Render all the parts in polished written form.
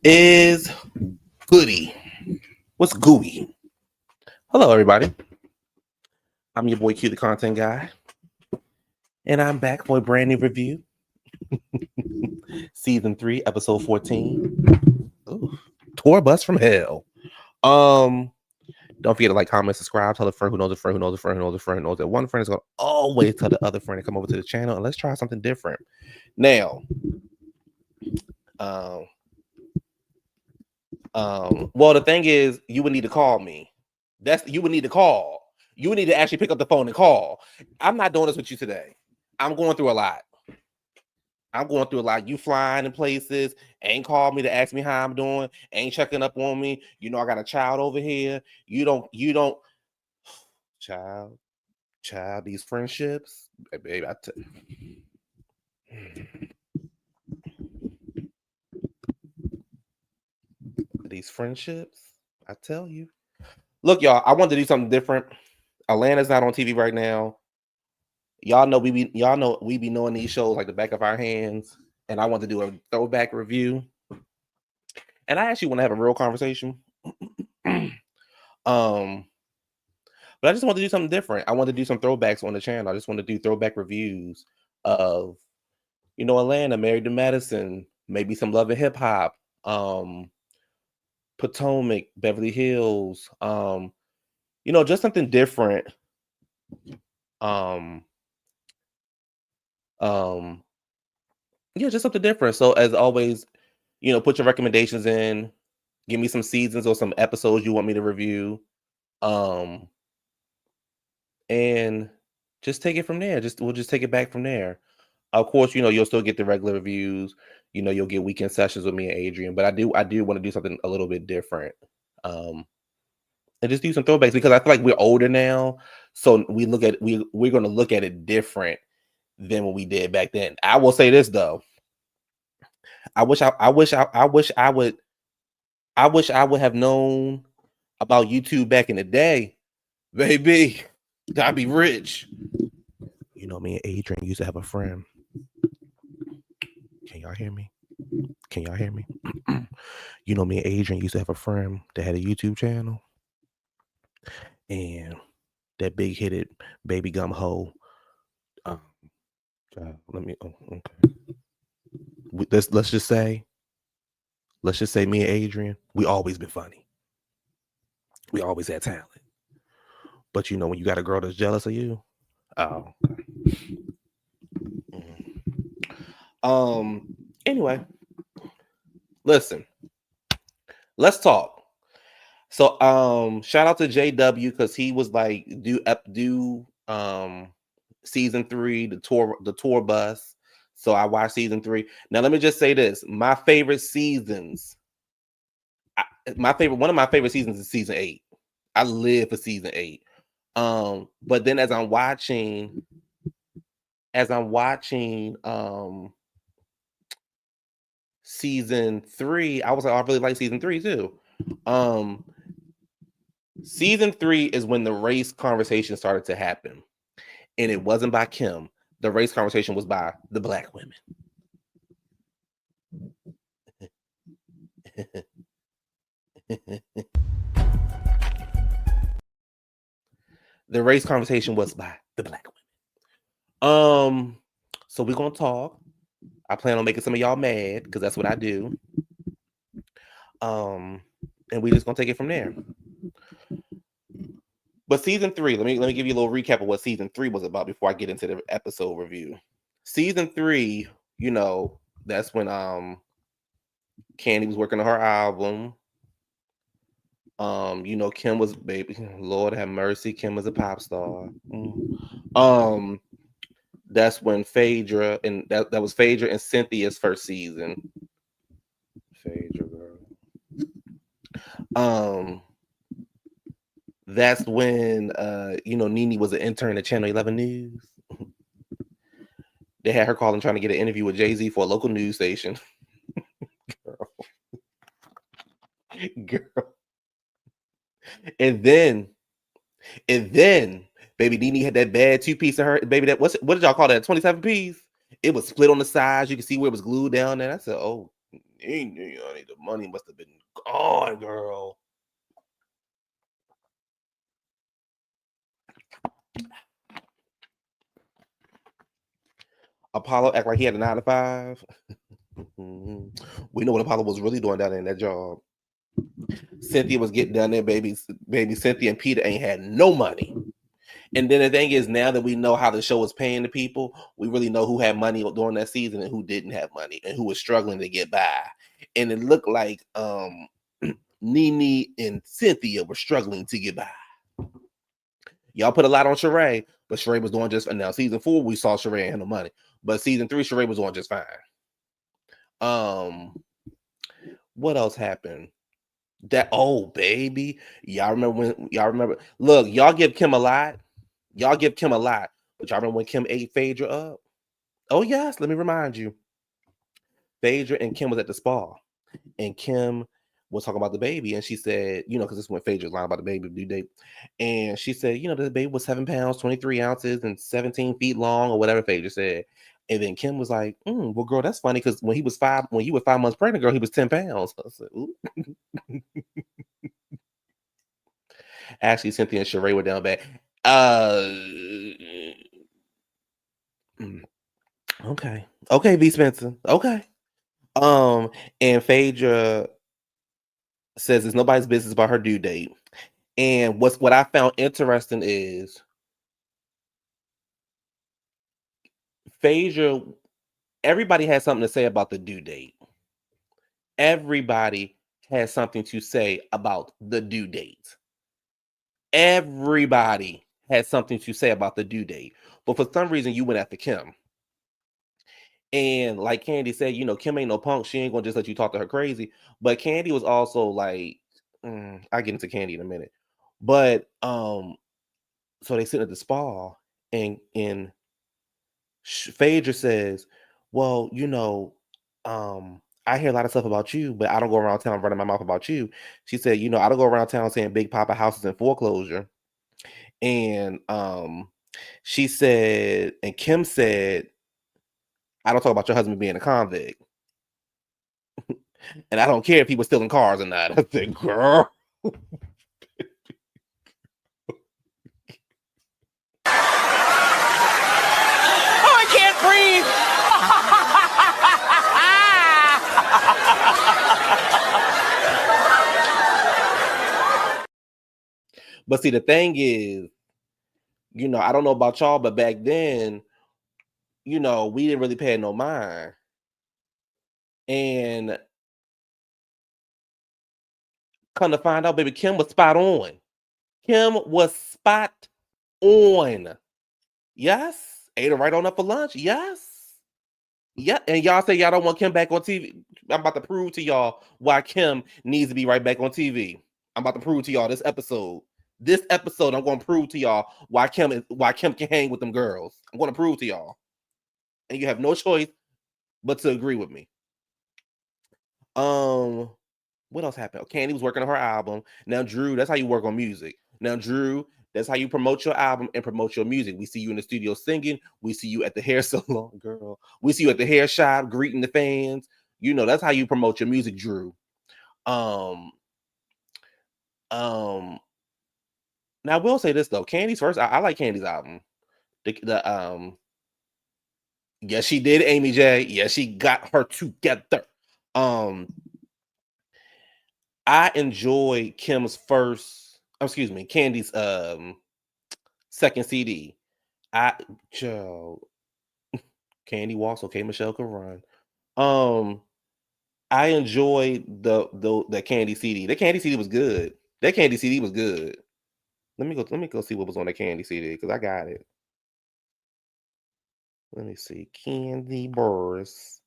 is goody. What's gooey? Hello, everybody. I'm your boy Q, the content guy, and I'm back for a brand new review. Season 3, episode 14. Ooh, tour bus from hell. Don't forget to like, comment, subscribe, tell a friend who knows a friend who knows a friend who knows a friend who knows that one friend is gonna always tell the other friend to come over to the channel and let's try something different. Now, well, the thing is, you would need to call me. You would need to call. You would need to actually pick up the phone and call. I'm not doing this with you today. I'm going through a lot. You flying in places, ain't called me to ask me how I'm doing, ain't checking up on me. You know, I got a child over here. You don't, child, these friendships, baby, these friendships, I tell you. Look, y'all, I wanted to do something different. Atlanta's not on TV right now. Y'all know we be knowing these shows like the back of our hands, and I want to do a throwback review. And I actually want to have a real conversation. But I just want to do something different. I want to do some throwbacks on the channel. I just want to do throwback reviews of, Atlanta, Married to Madison, maybe some Love and Hip Hop, Potomac, Beverly Hills, just something different. Just something different. So as always, put your recommendations in. Give me some seasons or some episodes you want me to review. And just take it from there. We'll just take it back from there. Of course, you'll still get the regular reviews. You'll get weekend sessions with me and Adrian. But I do want to do something a little bit different. And just do some throwbacks because I feel like we're older now. So we're going to look at it different than what we did back then. I will say this though. I wish I would have known about YouTube back in the day, baby. I'd be rich. Me and Adrian used to have a friend. Can y'all hear me? Me and Adrian used to have a friend that had a YouTube channel. And that big-headed baby gum hoe. Okay. Let's just say me and Adrian, we always been funny. We always had talent. But when you got a girl that's jealous of you, anyway, listen, let's talk. So shout out to JW because he was like do season 3, the tour bus. So I watched season 3. Now let me just say this: my favorite seasons. One of my favorite seasons is season 8. I live for season 8. But then as I'm watching season 3, I was like, I really like season 3 too. Season 3 is when the race conversation started to happen, and it wasn't by Kim. The race conversation was by the Black women. The race conversation was by the Black women. So we're gonna talk. I plan on making some of y'all mad because that's what I do. And we just gonna take it from there. But season 3, let me give you a little recap of what season 3 was about before I get into the episode review. Season 3, that's when Candy was working on her album. Kim was baby. Lord have mercy, Kim was a pop star. That's when Phaedra and that was Phaedra and Cynthia's first season. Phaedra girl. That's when NeNe was an intern at Channel 11 News. They had her calling trying to get an interview with Jay-Z for a local news station. Girl. And then, baby, NeNe had that bad 2-piece of her. Baby, what did y'all call that? 27 piece? It was split on the sides. You can see where it was glued down there. I said, oh, honey, the money must have been gone, girl. Apollo act like he had a 9 to 5. We know what Apollo was really doing down there in that job. Cynthia was getting down there, baby. Baby Cynthia and Peter ain't had no money. And then the thing is, now that we know how the show was paying the people, we really know who had money during that season and who didn't have money and who was struggling to get by. And it looked like NeNe and Cynthia were struggling to get by. Y'all put a lot on Sheree, but Sheree was doing just fine. Now, season 4, we saw Sheree and no money. But season 3, Sheree was doing just fine. What else happened? Baby. Y'all remember? Look, y'all give Kim a lot. But y'all remember when Kim ate Phaedra up? Oh, yes. Let me remind you. Phaedra and Kim was at the spa. And Kim was talking about the baby. And she said, because this is when Phaedra's lying about the baby due date. And she said, the baby was 7 pounds, 23 ounces, and 17 feet long, or whatever Phaedra said. And then Kim was like, well, girl, that's funny, because when you were 5 months pregnant, girl, he was 10 pounds. I said, ooh. Actually, Cynthia and Sheree were down bad. Okay, V. Spencer. Okay. And Phaedra says it's nobody's business about her due date. And what I found interesting is Phaedra, everybody has something to say about the due date. Everybody has something to say about the due date. Everybody has something to say about the due date. But for some reason, you went after Kim. And like Candy said, Kim ain't no punk. She ain't gonna just let you talk to her crazy. But Candy was also like, I'll get into Candy in a minute. But so they sit at the spa, and Phaedra says, well, I hear a lot of stuff about you, but I don't go around town running my mouth about you. She said, I don't go around town saying Big Papa houses in foreclosure. And she said, and Kim said, I don't talk about your husband being a convict. And I don't care if he was stealing cars or not. I said, girl. Oh, I can't breathe. But see, the thing is, I don't know about y'all, but back then, we didn't really pay no mind. And come to find out, baby, Kim was spot on. Kim was spot on. Yes. Ate her right on up for lunch. Yes. Yeah. And y'all say y'all don't want Kim back on TV. I'm about to prove to y'all why Kim needs to be right back on TV. I'm about to prove to y'all this episode. This episode, I'm going to prove to y'all why Kim can hang with them girls. I'm going to prove to y'all. And you have no choice but to agree with me. What else happened? Candy was working on her album. Now, Drew, that's how you work on music. Now, Drew, that's how you promote your album and promote your music. We see you in the studio singing. We see you at the hair salon, girl. We see you at the hair shop greeting the fans. That's how you promote your music, Drew. Now, I will say this though. Candy's first, I like Candy's album. Yes, she did, Amy J. Yes, she got her together. I enjoy Candy's second CD. Candy walks, okay, Michelle can run. I enjoyed the Candy CD. The Candy CD was good. That Candy CD was good. Let me go see what was on the Candy CD because I got it. Let me see. Candy Burris.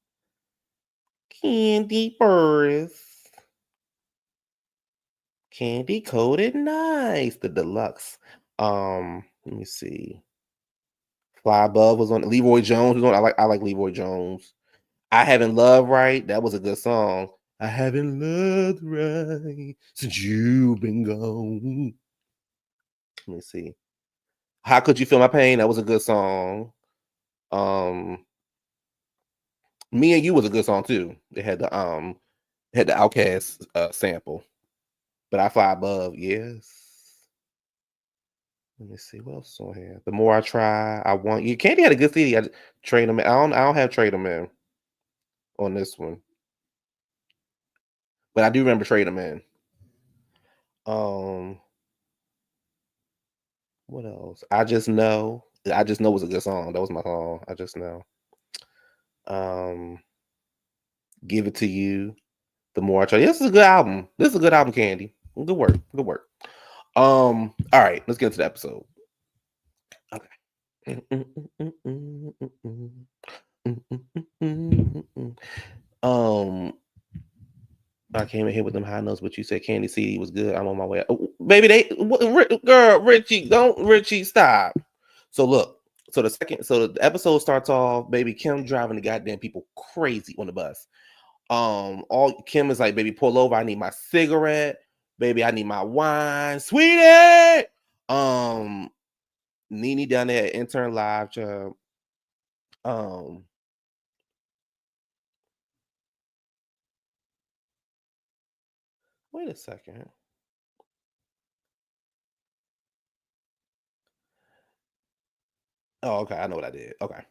Candy coated nice. The deluxe. Let me see. Fly Above was on. Leroy Jones was on. I like Leroy Jones. I Haven't Loved Right. That was a good song. I haven't loved right since you've been gone. Let me see. How Could You Feel My Pain? That was a good song. Me and You was a good song too. They had the Had the Outcast sample. But I Fly Above, yes. Let me see what else is on here. The More I Try, I Want You. Candy had a good CD. Trade them. I don't have Trade them in on this one, but I do remember Trade them in. Um, what else? I Just Know. I Just Know was a good song. That was my song. I Just Know. Um, Give It to You. The More I Try. This is a good album. This is a good album, Candy. Good work. Good work. All right, let's get into the episode. Okay. Um, I came in here with them high notes, but you said Candy CD was good. I'm on my way. Oh, baby, girl, Richie, stop. So look, so the episode starts off, baby Kim driving the goddamn people crazy on the bus. All Kim is like, baby, pull over. I need my cigarette, baby. I need my wine, sweetie. NeNe down there at Intern Live job. Wait a second. Oh, okay. I know what I did. Okay.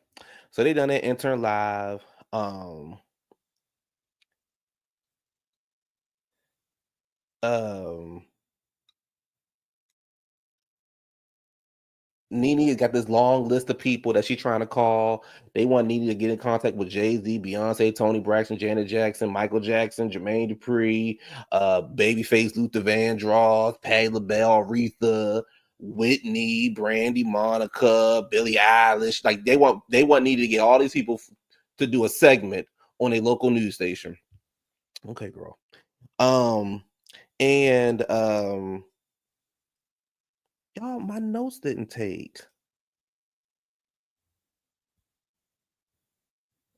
So they done that Intern Live. Um, um, NeNe has got this long list of people that she's trying to call. They want NeNe to get in contact with Jay-Z, Beyonce, Tony Braxton, Janet Jackson, Michael Jackson, Jermaine Dupri, Babyface, Luther Vandross, Patti LaBelle, Aretha, Whitney, Brandy, Monica, Billie Eilish. Like they want NeNe to get all these people to do a segment on a local news station. Okay, girl. Um, and y'all, my notes didn't take.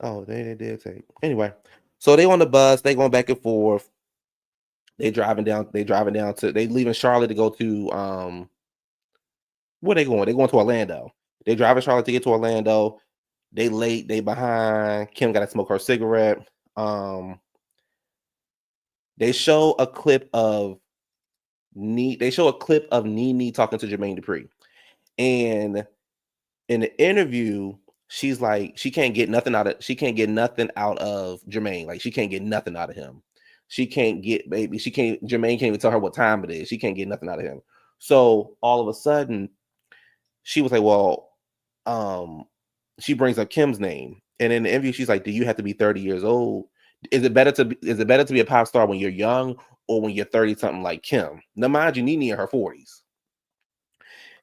Oh, they did take. Anyway, so they on the bus, they going back and forth. They driving down, they leaving Charlotte to go to where they going? They going to Orlando. They driving Charlotte to get to Orlando. They late, they behind. Kim got to smoke her cigarette. They show a clip of NeNe talking to Jermaine Dupri. And in the interview, she's like, she can't get nothing out of Jermaine. Like she can't get nothing out of him. Jermaine can't even tell her what time it is. She can't get nothing out of him. So all of a sudden, she was like, well, she brings up Kim's name. And in the interview, she's like, do you have to be 30 years old? Is it better to be a pop star when you're young or when you're 30 something like Kim? Now, mind you, NeNe in her 40s.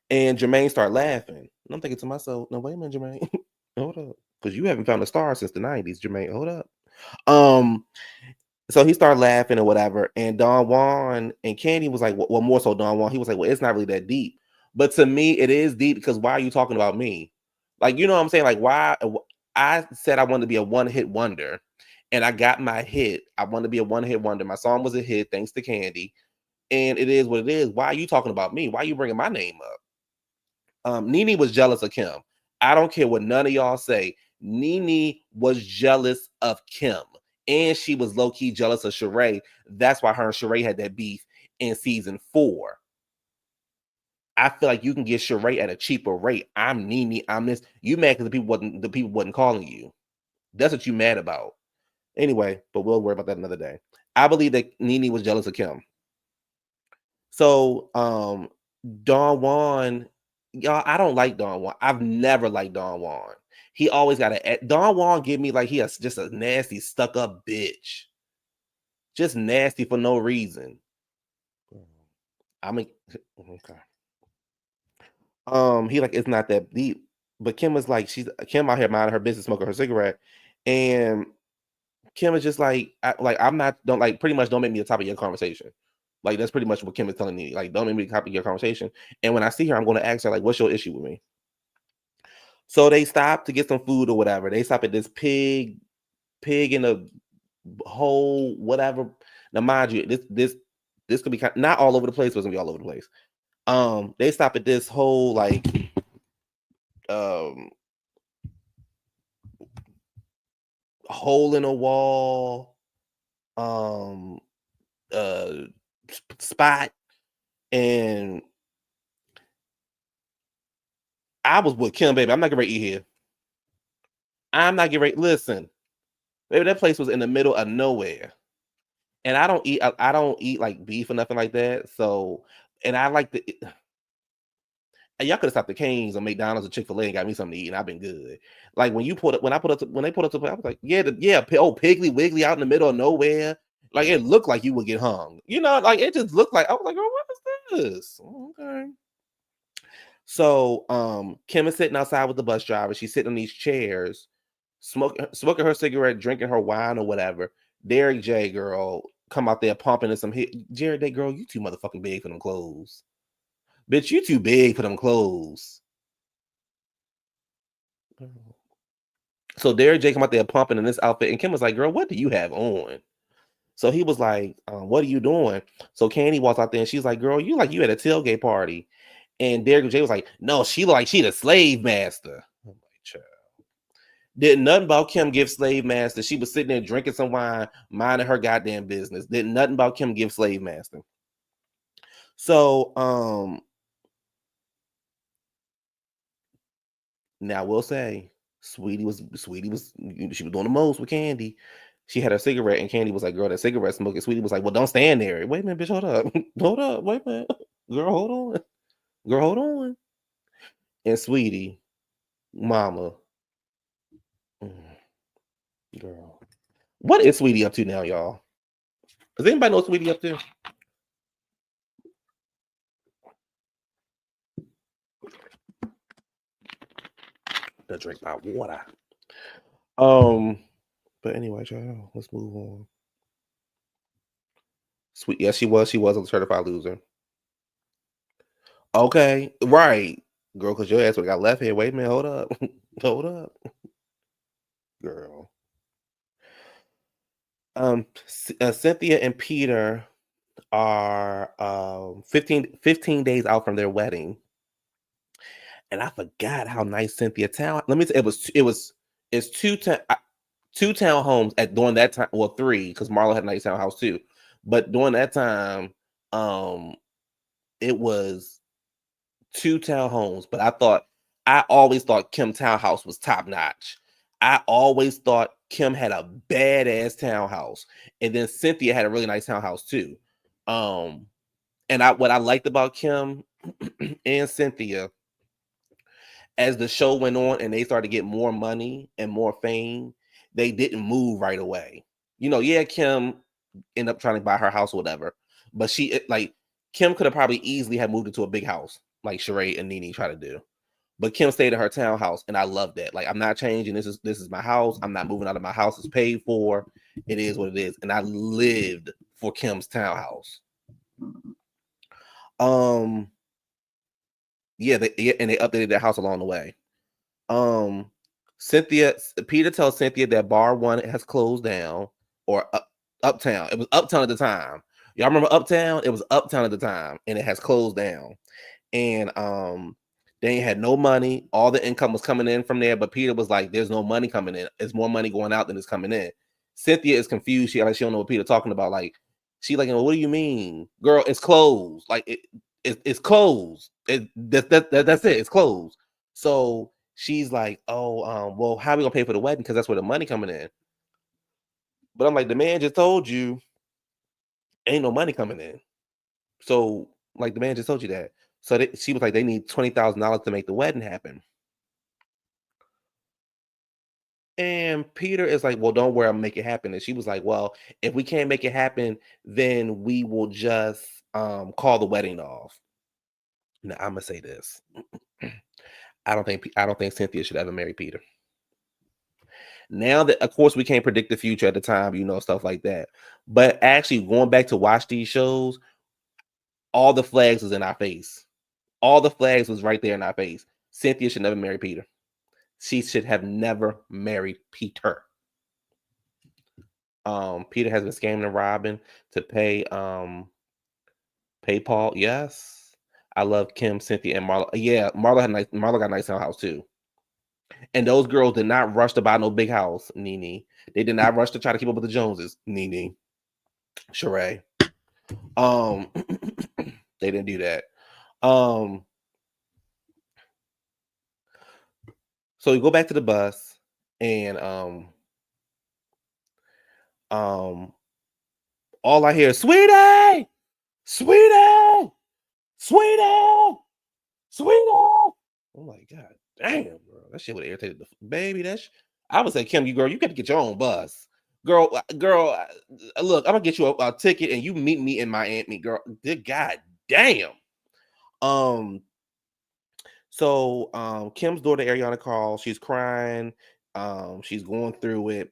And Jermaine started laughing. And I'm thinking to myself, no, wait a minute, Jermaine. Hold up. Because you haven't found a star since the 90s, Jermaine. Hold up. So he started laughing or whatever. And Don Juan and Candy was like, well, more so Don Juan. He was like, well, it's not really that deep. But to me, it is deep because why are you talking about me? Like, you know what I'm saying? Like, why? I said I wanted to be a one-hit wonder. And I got my hit. I wanted to be a one-hit wonder. My song was a hit thanks to Candy. And it is what it is. Why are you talking about me? Why are you bringing my name up? NeNe was jealous of Kim. I don't care what none of y'all say. NeNe was jealous of Kim. And she was low-key jealous of Sheree. That's why her and Sheree had that beef in season 4. I feel like you can get Sheree at a cheaper rate. I'm NeNe. I'm this. You mad because the people wasn't calling you. That's what you mad about. Anyway, but we'll worry about that another day. I believe that NeNe was jealous of Kim. So Don Juan, y'all, I don't like Don Juan. I've never liked Don Juan. He always got a Don Juan give me like he has just a nasty, stuck up bitch. Just nasty for no reason. I mean, okay. He like it's not that deep. But Kim is like, Kim out here minding her business, smoking her cigarette. And Kim is just like, I'm not, don't like, pretty much don't make me the topic of your conversation. Like, that's pretty much what Kim is telling me. Like, don't make me the topic of your conversation. And when I see her, I'm going to ask her, like, what's your issue with me? So they stop to get some food or whatever. They stop at this pig in a hole, whatever. Now, mind you, this could be not all over the place, but it's gonna be all over the place. They stop at this whole like hole in a wall, um uh spot, and I was with Kim, baby. I'm not getting ready to eat here. I'm not getting ready. Listen, baby, that place was in the middle of nowhere. And I don't eat like beef or nothing like that. So, and I like the and y'all could have stopped the Canes or McDonald's or Chick-fil-A and got me something to eat, and I've been good. Like when you put it, when I put up to, when they put up to, I was like, yeah, oh, Piggly Wiggly out in the middle of nowhere. Like it looked like you would get hung. Like it just looked like I was like, oh, what is this? Okay. So Kim is sitting outside with the bus driver. She's sitting on these chairs, smoking her cigarette, drinking her wine or whatever. Derek J, girl, come out there pumping in some hit. Jared Day, girl, you too motherfucking big for them clothes. Bitch, you too big for them clothes. So Derek J come out there pumping in this outfit, and Kim was like, girl, what do you have on? So he was like, what are you doing? So Candy walks out there and she's like, girl, you at a tailgate party. And Derek J was like, no, she look like she the slave master. I'm like, child. Did nothing about Kim give slave master. She was sitting there drinking some wine, minding her goddamn business. Did nothing about Kim give slave master. So, now we'll say Sweetie was she was doing the most with Candy. She had her cigarette and Candy was like, girl, that cigarette smoking. Sweetie was like, well, don't stand there. Wait a minute, bitch, hold up. Hold up, wait a minute. Girl, hold on. Girl, hold on. And Sweetie, mama. Girl. What is Sweetie up to now, y'all? Does anybody know what Sweetie up to? To drink my water. But anyway, y'all, let's move on. Sweet, yes, she was a certified loser. Okay, right, girl, because your ass would got left here. Wait a minute, hold up, hold up, girl. Cynthia and Peter are 15 days out from their wedding, and I forgot how nice Cynthia town. Let me say it's two townhomes at during that time. Well, three because Marlo had a nice townhouse too, but during that time, it was two townhomes. But I always thought Kim townhouse was top notch. I always thought Kim had a badass townhouse, and then Cynthia had a really nice townhouse too. And what I liked about Kim and Cynthia as the show went on and they started to get more money and more fame, they didn't move right away. Yeah, Kim ended up trying to buy her house or whatever, but Kim could have probably easily have moved into a big house like Sheree and NeNe try to do. But Kim stayed at her townhouse, and I love that. Like, I'm not changing. This is my house. I'm not moving out of my house. It's paid for. It is what it is. And I lived for Kim's townhouse. Yeah, they updated their house along the way. Peter tells Cynthia that Bar One has closed down, or Uptown. It was Uptown at the time. Y'all remember Uptown? It was Uptown at the time, and it has closed down. And they had no money. All the income was coming in from there, but Peter was like, "There's no money coming in. It's more money going out than is coming in." Cynthia is confused. She don't know what Peter talking about. Like, she like, "What do you mean, girl? It's closed. Like it's closed. That's it. It's closed." So she's like, "Oh, well, how are we gonna pay for the wedding? Because that's where the money coming in." But I'm like, the man just told you ain't no money coming in. So like the man just told you that. So she was like, they need $20,000 to make the wedding happen. And Peter is like, well, don't worry, I'll make it happen. And she was like, well, if we can't make it happen, then we will just call the wedding off. Now I'm gonna say this. I don't think Cynthia should ever marry Peter. Now that of course we can't predict the future at the time, stuff like that. But actually going back to watch these shows, all the flags was in our face. All the flags was right there in our face. Cynthia should never marry Peter. She should have never married Peter. Peter has been scamming and robbing to pay Paul. Yes. I love Kim, Cynthia, and Marlo. Yeah, Marlo got a nice house too. And those girls did not rush to buy no big house, NeNe. They did not rush to try to keep up with the Joneses, NeNe. Sheree. They didn't do that. So we go back to the bus, and all I hear is "Sweetie, Sweetie, Sweetie, Sweetie." I'm like, God damn, bro, that shit would have irritated the baby. I would say, Kim, you got to get your own bus, girl. Look, I'm gonna get you a ticket, and you meet me in Miami, girl. God damn. So Kim's daughter Ariana called. She's crying. She's going through it.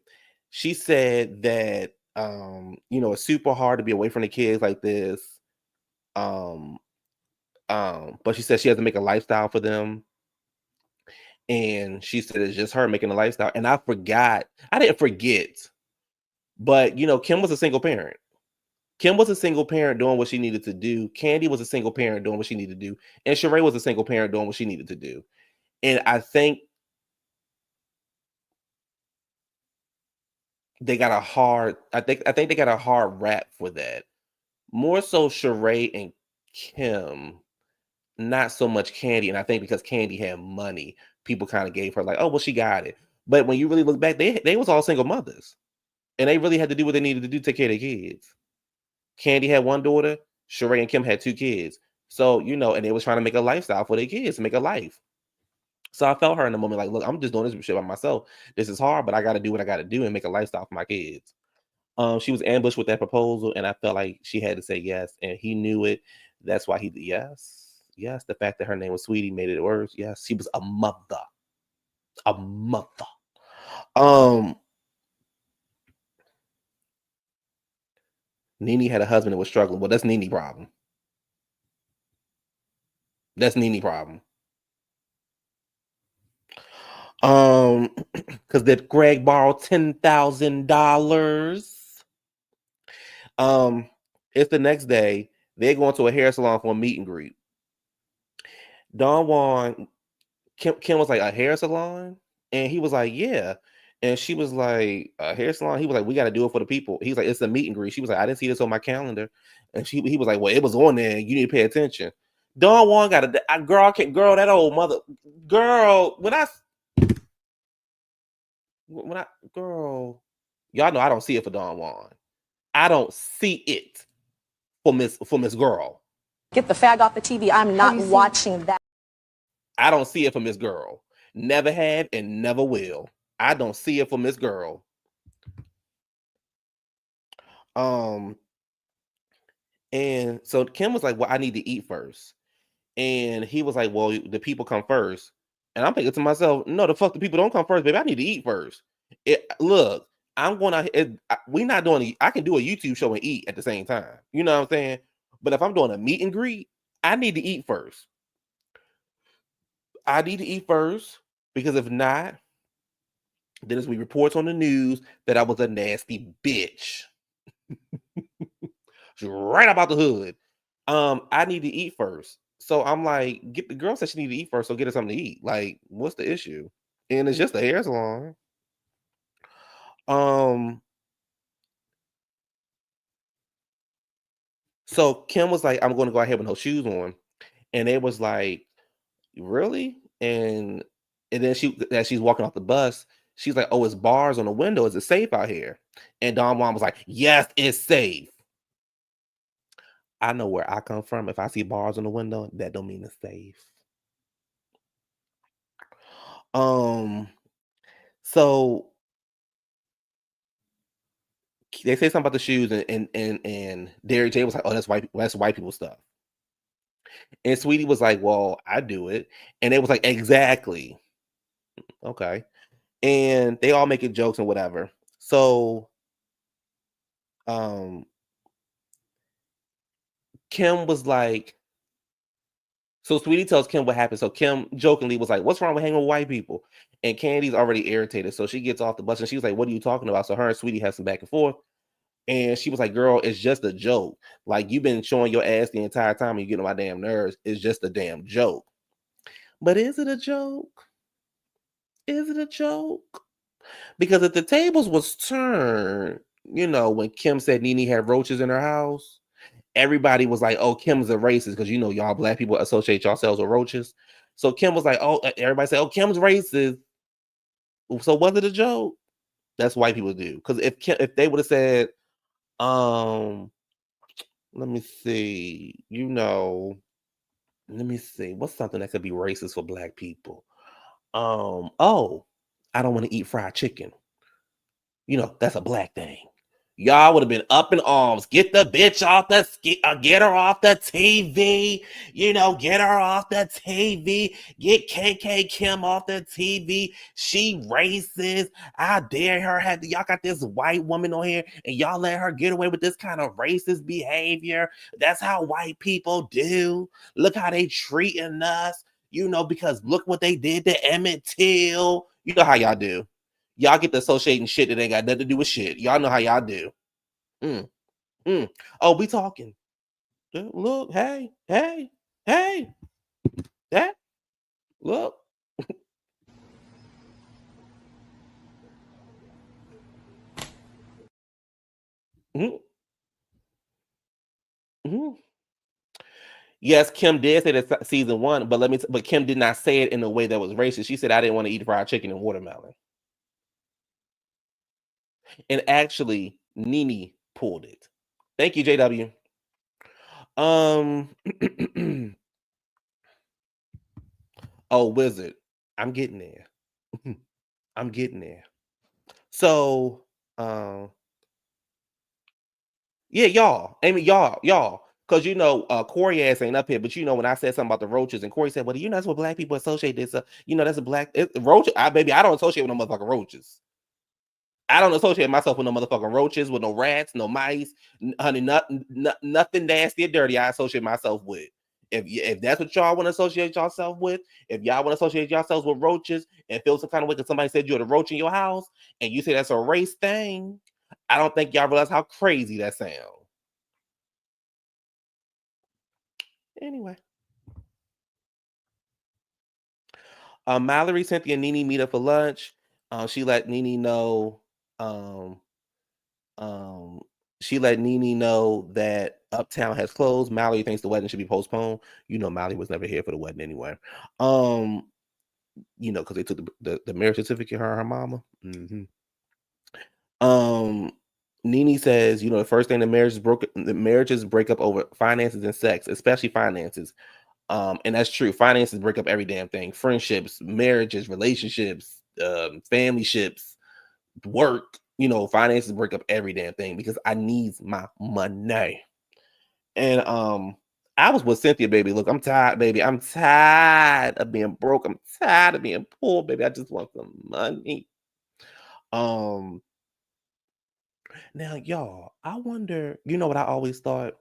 She said that it's super hard to be away from the kids like this. But she said she has to make a lifestyle for them. And she said it's just her making a lifestyle. And I didn't forget, but Kim was a single parent. Kim was a single parent doing what she needed to do. Candy was a single parent doing what she needed to do. And Sheree was a single parent doing what she needed to do. And I think they got a hard, I think they got a hard rap for that. More so Sheree and Kim, not so much Candy. And I think because Candy had money, people kind of gave her like, oh, well, she got it. But when you really look back, they was all single mothers. And they really had to do what they needed to do to take care of their kids. Candy had one daughter, Sheree and Kim had 2 kids. So, and they was trying to make a lifestyle for their kids, make a life. So I felt her in the moment, like, look, I'm just doing this shit by myself. This is hard, but I got to do what I got to do and make a lifestyle for my kids. She was ambushed with that proposal, and I felt like she had to say yes, and he knew it. That's why yes. The fact that her name was Sweetie made it worse. Yes, she was a mother. NeNe had a husband that was struggling. Well, that's NeNe problem. That's NeNe problem. Because did Greg borrow $10,000? It's the next day. They're going to a hair salon for a meet and greet. Don Juan, Kim was like, a hair salon? And he was like, yeah. And she was like, a hair salon? He was like, we got to do it for the people. He's like, it's a meet and greet. She was like, I didn't see this on my calendar. And he was like, well, it was on there. You need to pay attention. Don Juan got that old mother. Girl, y'all know I don't see it for Don Juan. I don't see it for Miss Girl. Get the fag off the TV. I'm not watching that. I don't see it for Miss Girl. Never have and never will. I don't see it for Miss Girl. And so Kim was like, well, I need to eat first. And he was like, well, the people come first. And I'm thinking to myself, no, the fuck, the people don't come first, baby. I need to eat first. Look, I'm going out. We're not doing. I can do a YouTube show and eat at the same time. You know what I'm saying? But if I'm doing a meet and greet, I need to eat first. I need to eat first because if not, then as we reports on the news that I was a nasty bitch. Right about the hood. I need to eat first. So I'm like, the girl said she need to eat first, so get her something to eat. Like, what's the issue? And it's just a hair salon. So Kim was like, I'm going to go out here with no shoes on. And it was like, really? And then as she's walking off the bus, she's like, oh, it's bars on the window. Is it safe out here? And Don Juan was like, yes, it's safe. I know where I come from. If I see bars on the window, that don't mean it's safe. So they say something about the shoes, and Derek J was like, oh, that's white people stuff. And Sweetie was like, well, I do it. And it was like, exactly. Okay. And they all making jokes and whatever. So Kim was like, so Sweetie tells Kim what happened. So Kim jokingly was like, what's wrong with hanging with white people? And Candy's already irritated. So she gets off the bus and she was like, what are you talking about? So her and Sweetie have some back and forth. And she was like, girl, it's just a joke. Like, you've been showing your ass the entire time and you're getting on my damn nerves. It's just a damn joke. But is it a joke? Is it a joke? Because if the tables was turned, when Kim said NeNe had roaches in her house, everybody was like, "Oh, Kim's a racist," because y'all black people associate yourselves with roaches. So Kim was like, "Oh," everybody said, "Oh, Kim's racist." So was it a joke? That's what white people do. Because if they would have said, um, let me see, let me see, what's something that could be racist for black people? Oh, I don't want to eat fried chicken. That's a black thing. Y'all would have been up in arms. Get the bitch off get her off the TV. Get her off the TV. Get KK Kim off the TV. She racist. I dare her have y'all got this white woman on here and y'all let her get away with this kind of racist behavior. That's how white people do. Look how they treating us. Because look what they did to Emmett Till. You know how y'all do. Y'all get to associating shit that ain't got nothing to do with shit. Y'all know how y'all do. Oh, we talking. Look, hey, that look. Mm-hmm. Mm-hmm. Yes, Kim did say that season 1, but Kim did not say it in a way that was racist. She said, "I didn't want to eat fried chicken and watermelon." And actually, NeNe pulled it. Thank you, JW. Um. Oh, Wizard, I'm getting there. I'm getting there. So, yeah, y'all. I mean, y'all. Because Corey ass ain't up here, but when I said something about the roaches, and Corey said, "Well, that's what black people associate this. That's a black roach. Baby, I don't associate with no motherfucking roaches. I don't associate myself with no motherfucking roaches, with no rats, no mice, honey, nothing nasty or dirty. I associate myself with. If that's what y'all want to associate yourself with, if y'all want to associate yourselves with roaches and feel some kind of way because somebody said you had a roach in your house and you say that's a race thing, I don't think y'all realize how crazy that sounds. Anyway, Mallory, Cynthia, and NeNe meet up for lunch. She let NeNe know. Um, um, she let NeNe know that Uptown has closed. Mallory thinks the wedding should be postponed. Mallory was never here for the wedding anyway. Because they took the marriage certificate, her and her mama. Mm-hmm. NeNe says, the first thing the marriages break up over finances and sex, especially finances. And that's true. Finances break up every damn thing. Friendships, marriages, relationships, family ships, work. Finances break up every damn thing because I need my money. And I was with Cynthia, baby. Look, I'm tired, baby. I'm tired of being broke. I'm tired of being poor, baby. I just want some money. Now, y'all, I wonder, what I always thought,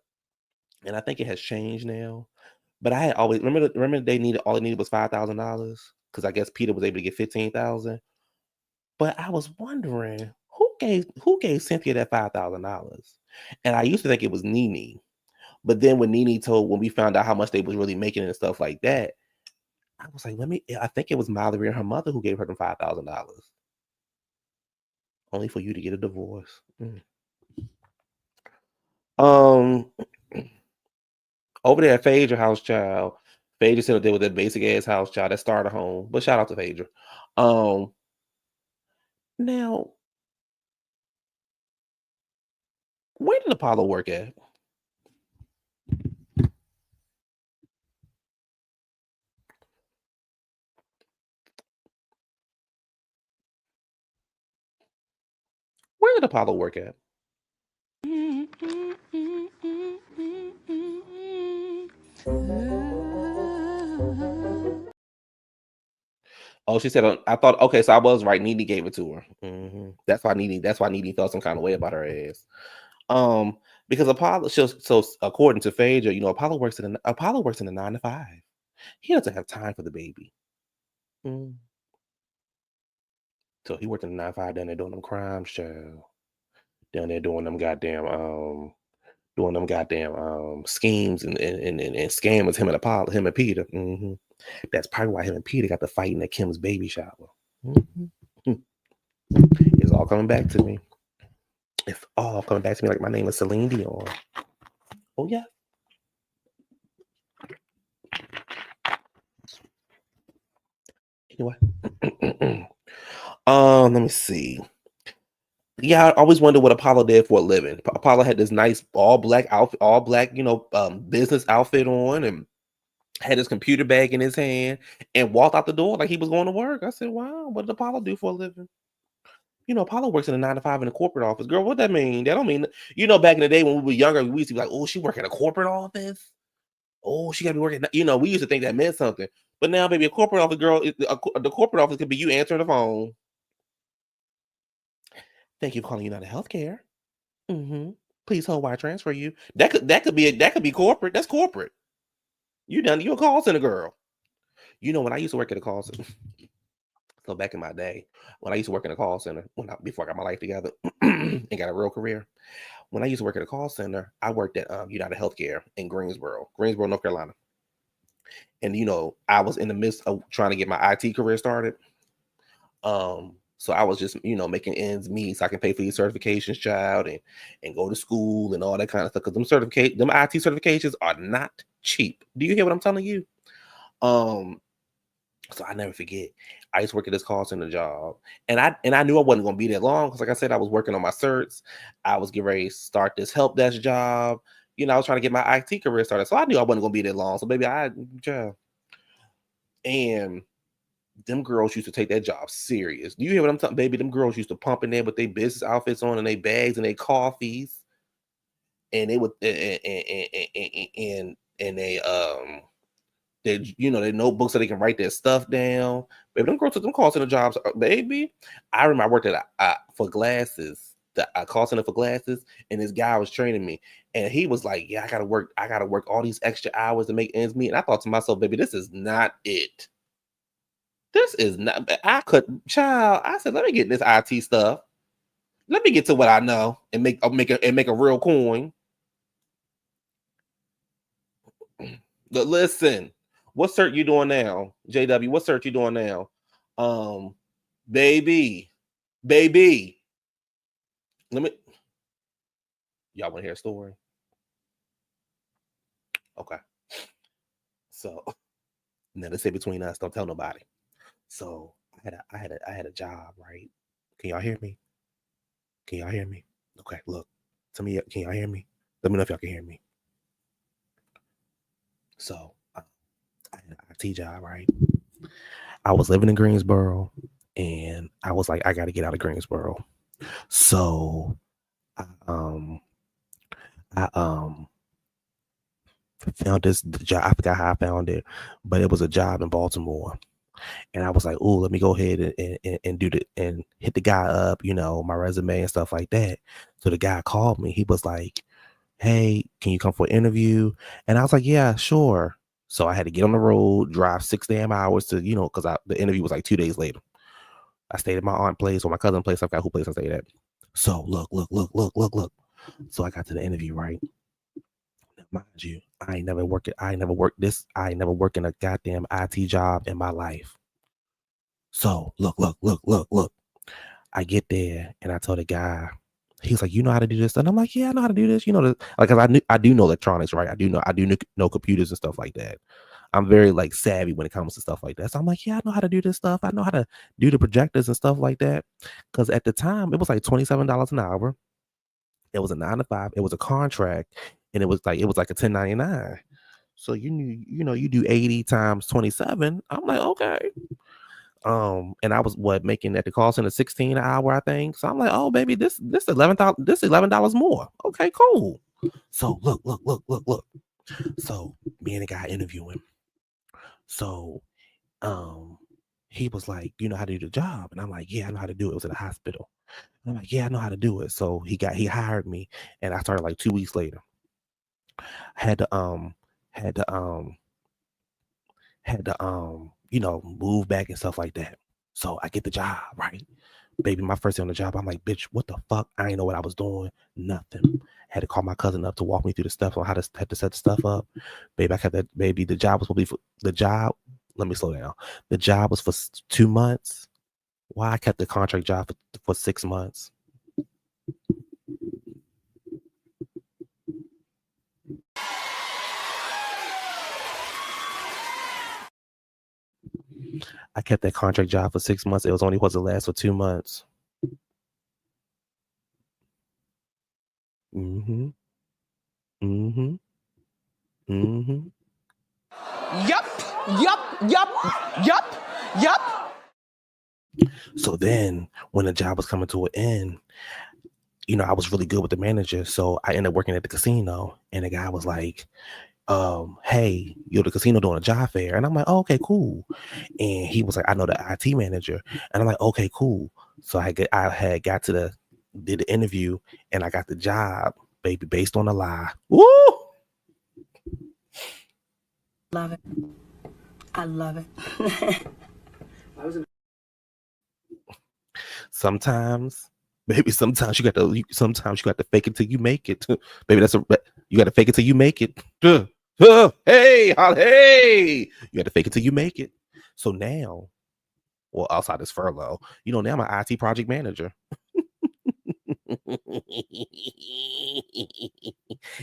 and I think it has changed now. But I had always remember all they needed was $5,000 because I guess Peter was able to get 15,000. But I was wondering who gave Cynthia that $5,000, and I used to think it was NeNe. But then when we found out how much they was really making and stuff like that, I was like, I think it was Mallory and her mother who gave her them $5,000, only for you to get a divorce. Over there at Phaedra House Child, Phaedra said they were that basic ass house child that started a home. But shout out to Phaedra. Now, where did Apollo work at? Where did Apollo work at? Oh, she said, I thought, okay, so I was right. NeNe gave it to her. Mm-hmm. That's why NeNe felt some kind of way about her ass. Because Apollo, so according to Phaedra, Apollo works in a 9 to 5. He doesn't have time for the baby. So he worked in a 9 to 5 down there doing them crimes, child. Down there doing them goddamn schemes and scammers. Him and Peter. Mm-hmm. That's probably why him and Peter got the fighting at Kim's baby shower. Mm-hmm. It's all coming back to me. It's all coming back to me like my name is Celine Dion. Oh yeah. Anyway. Let me see. Yeah, I always wondered what Apollo did for a living. Apollo had this nice all black outfit, all black, business outfit on, and had his computer bag in his hand, and walked out the door like he was going to work. I said, "Wow, what did Apollo do for a living?" Apollo works in a 9 to 5 in a corporate office. Girl, what that mean? That don't mean, back in the day when we were younger, we used to be like, "Oh, she work in a corporate office. Oh, she got to be working." We used to think that meant something. But now, baby, a corporate office, girl, the corporate office could be you answering the phone. Thank you for calling United Healthcare. Mm-hmm. Please hold while I transfer you. That could be corporate. That's corporate. You a call center girl. When I used to work at a call center. So back in my day, when I used to work in a call center, before I got my life together and got a real career, when I used to work at a call center, I worked at United Healthcare in Greensboro, North Carolina. And I was in the midst of trying to get my IT career started. So I was just, making ends meet so I can pay for these certifications, child, and go to school and all that kind of stuff. Because them IT certifications are not cheap. Do you hear what I'm telling you? So I never forget. I used to work at this call center job, and I knew I wasn't going to be there long because, like I said, I was working on my certs. I was getting ready to start this help desk job. I was trying to get my IT career started, so I knew I wasn't going to be there long. So, baby, and them girls used to take that job serious. Do you hear what I'm talking, baby? Them girls used to pump in there with their business outfits on and their bags and their coffees, and they would and they their notebooks so they can write their stuff down. Baby, them girls took them call center jobs, baby. I remember I worked at for glasses, the call center for glasses, and this guy was training me, and he was like, "Yeah, I gotta work all these extra hours to make ends meet." And I thought to myself, "Baby, this is not it. This is not." I said, "Let me get this IT stuff. Let me get to what I know and make a real coin." But listen, what cert you doing now, JW? What cert you doing now? Baby. Let me. Y'all want to hear a story? Okay. So now let's say between us, don't tell nobody. So I had a job, right? Can y'all hear me? Can y'all hear me? Okay, look. Tell me, can y'all hear me? Let me know if y'all can hear me. So I had an IT job, right? I was living in Greensboro, and I was like, I got to get out of Greensboro. So I found the job. I forgot how I found it, but it was a job in Baltimore. And I was like, "Oh, let me go ahead and do and hit the guy up, my resume and stuff like that." So the guy called me. He was like, "Hey, can you come for an interview?" And I was like, "Yeah, sure." So I had to get on the road, drive 6 damn hours to, because the interview was like 2 days later. I stayed at my aunt's place or my cousin's place. I forgot who place I stayed at. So look. So I got to the interview, right? Mind you, I ain't never worked in a goddamn IT job in my life. So look. I get there and I told the guy, he's like, "You know how to do this?" And I'm like, "Yeah, I know how to do this." Cause I do know electronics, right? I do know computers and stuff like that. I'm very like savvy when it comes to stuff like that. So I'm like, "Yeah, I know how to do this stuff. I know how to do the projectors and stuff like that." Cause at the time it was like $27 an hour. It was a 9 to 5. It was a contract, and it was like a 1099. So you do 80 times 27. I'm like, okay. And I was making at the call center 16 an hour, I think. So I'm like, oh baby, this $11 more. Okay, cool. So look. So me and the guy interviewing. So he was like, "You know how to do the job?" And I'm like, "Yeah, I know how to do it." It was at a hospital. And I'm like, "Yeah, I know how to do it." So he hired me, and I started like 2 weeks later. Had to move back and stuff like that. So I get the job, right? Baby, my first day on the job, I'm like, "Bitch, what the fuck?" I ain't know what I was doing. Nothing. Had to call my cousin up to walk me through the steps on how to had to set the stuff up. Baby, I kept that. Baby, the job was supposed to be for the job. Let me slow down. The job was for 2 months. Why I kept the contract job for 6 months? I kept that contract job for 6 months. It was only supposed to last for 2 months. Mm-hmm. Mm-hmm. Mm-hmm. Yup. So then when the job was coming to an end, I was really good with the manager. So I ended up working at the casino, and the guy was like, hey, you're the casino doing a job fair. And I'm like, oh, okay, cool. And he was like, I know the IT manager. And I'm like, okay, cool. So I had got to did the interview, and I got the job, baby, based on a lie. Woo! Love it. I love it. Sometimes you got to fake it till you make it. Baby, you got to fake it till you make it. Hey, you got to fake it till you make it. So now, well, outside this furlough, now I'm an IT project manager.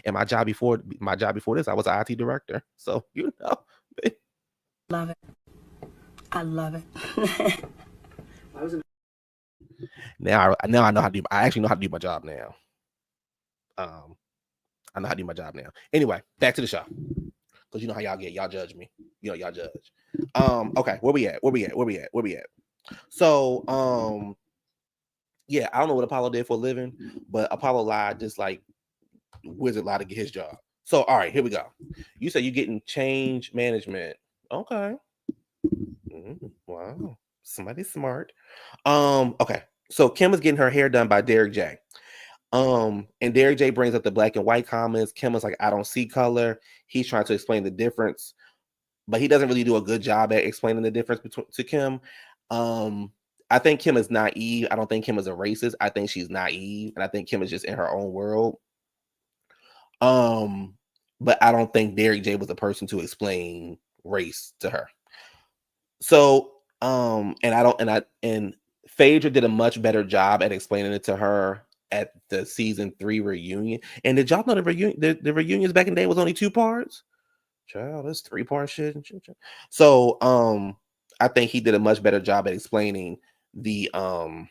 And my job before this, I was an IT director. So Love it. I love it. Now I know how to do. I actually know how to do my job now. I know how to do my job now. Anyway, back to the show, because you know how y'all judge me. Y'all judge. Okay, where we at? So, yeah, I don't know what Apollo did for a living, but Apollo lied just like Wizard lied to get his job. So, all right, here we go. You said you're getting change management. Okay. Wow, somebody's smart. Okay. So Kim is getting her hair done by Derek J. And Derek J brings up the black and white comments. Kim was like, I don't see color. He's trying to explain the difference, but he doesn't really do a good job at explaining the difference to Kim. I think Kim is naive. I don't think Kim is a racist. I think she's naive, and I think Kim is just in her own world. But I don't think Derek J was the person to explain race to her. So, and Phaedra did a much better job at explaining it to her at the season 3 reunion. And did y'all know the reunions back in the day was only 2 parts? Child, that's 3-part shit. So, I think he did a much better job at explaining I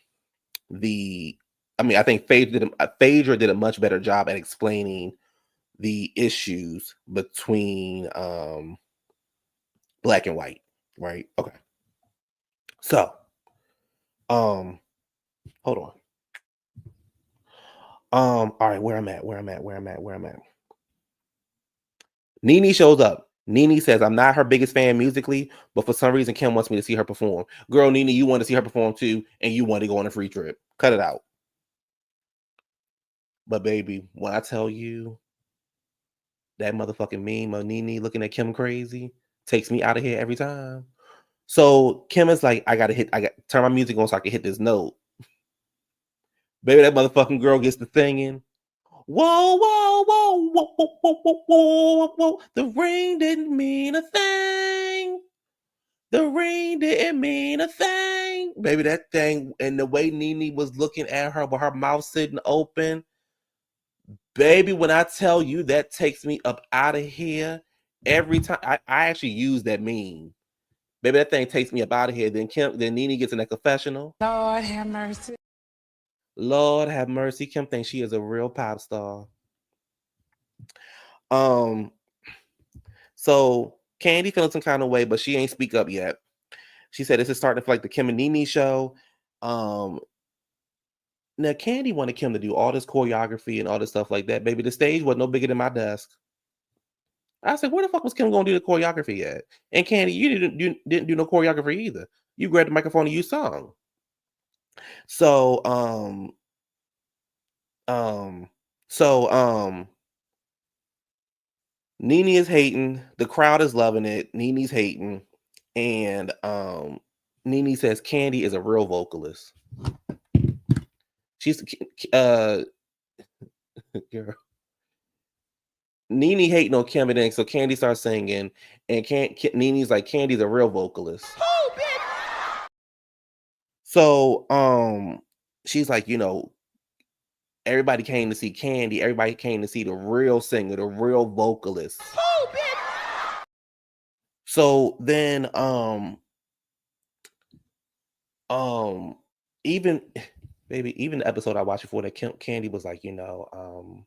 think Phaedra did a much better job at explaining the issues between black and white, right? Okay. So, hold on. All right, where I'm at. NeNe shows up. NeNe says, I'm not her biggest fan musically, but for some reason, Kim wants me to see her perform. Girl, NeNe, you want to see her perform too, and you want to go on a free trip. Cut it out. But baby, when I tell you that motherfucking meme of NeNe looking at Kim crazy takes me out of here every time. So Kim is like, I got to turn my music on so I can hit this note. Baby, that motherfucking girl gets to singing. Whoa, whoa, whoa, whoa, whoa, whoa, whoa, whoa, whoa. The ring didn't mean a thing. The ring didn't mean a thing. Baby, that thing, and the way NeNe was looking at her with her mouth sitting open. Baby, when I tell you that takes me up out of here every time. I actually use that meme. Baby, that thing takes me up out of here. Then NeNe gets in that confessional. Lord have mercy. Lord have mercy. Kim thinks she is a real pop star. So Candy feeling some kind of way, but she ain't speak up yet. She said this is starting to feel like the Kim and NeNe show. Now Candy wanted Kim to do all this choreography and all this stuff like that. Baby, the stage wasn't no bigger than my desk. I said, where the fuck was Kim gonna do the choreography at? And Candy, you didn't do no choreography either. You grabbed the microphone and you sung. So NeNe is hating. The crowd is loving it. NeNe's hating. And NeNe says Candy is a real vocalist. She's girl. NeNe hating on Kim, and so Candy starts singing, and NeNe's like, Candy's a real vocalist. Oh, bitch. So she's like, everybody came to see Candy. Everybody came to see the real singer, the real vocalist. Oh, bitch. So then, even even the episode I watched before that, Candy was like, the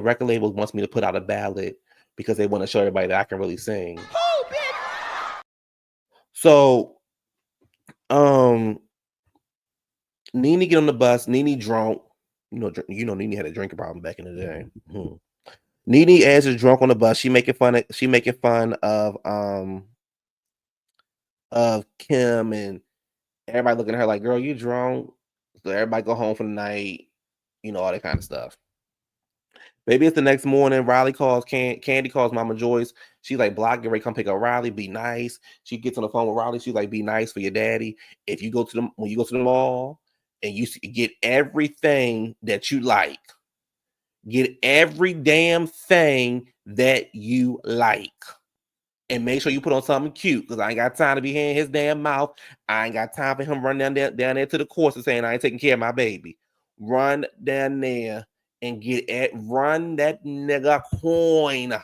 record label wants me to put out a ballad because they want to show everybody that I can really sing. Oh, bitch. So, NeNe get on the bus. NeNe drunk. NeNe had a drinking problem back in the day. NeNe as is drunk on the bus. She making fun of Kim, and everybody looking at her like, "Girl, you drunk." So everybody go home for the night. All that kind of stuff. Maybe it's the next morning. Riley calls Candy calls Mama Joyce. She's like, "Block, get ready, come pick up Riley. Be nice." She gets on the phone with Riley. She's like, "Be nice for your daddy. If you go to when you go to the mall and you get everything that you like, get every damn thing that you like, and make sure you put on something cute because I ain't got time to be hearing his damn mouth. I ain't got time for him running down there to the course and saying I ain't taking care of my baby. Run down there." And run that nigga coin.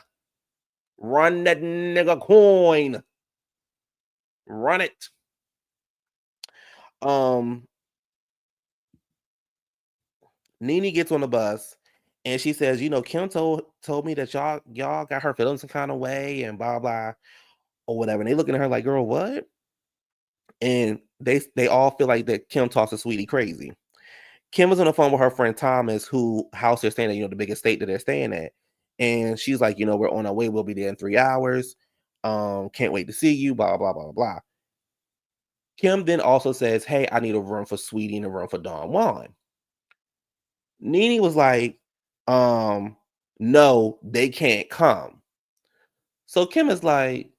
Run that nigga coin. Run it. NeNe gets on the bus and she says, Kim told me that y'all got her feeling some kind of way and blah blah or whatever. And they looking at her like, "Girl, what?" And they all feel like that Kim talks to Sweetie crazy. Kim was on the phone with her friend Thomas, who house they're staying at, the big estate that they're staying at. And she's like, we're on our way. We'll be there in 3 hours. Can't wait to see you, blah, blah, blah, blah. Kim then also says, "Hey, I need a room for Sweetie and a room for Don Juan." NeNe was like, no, they can't come. So Kim is like,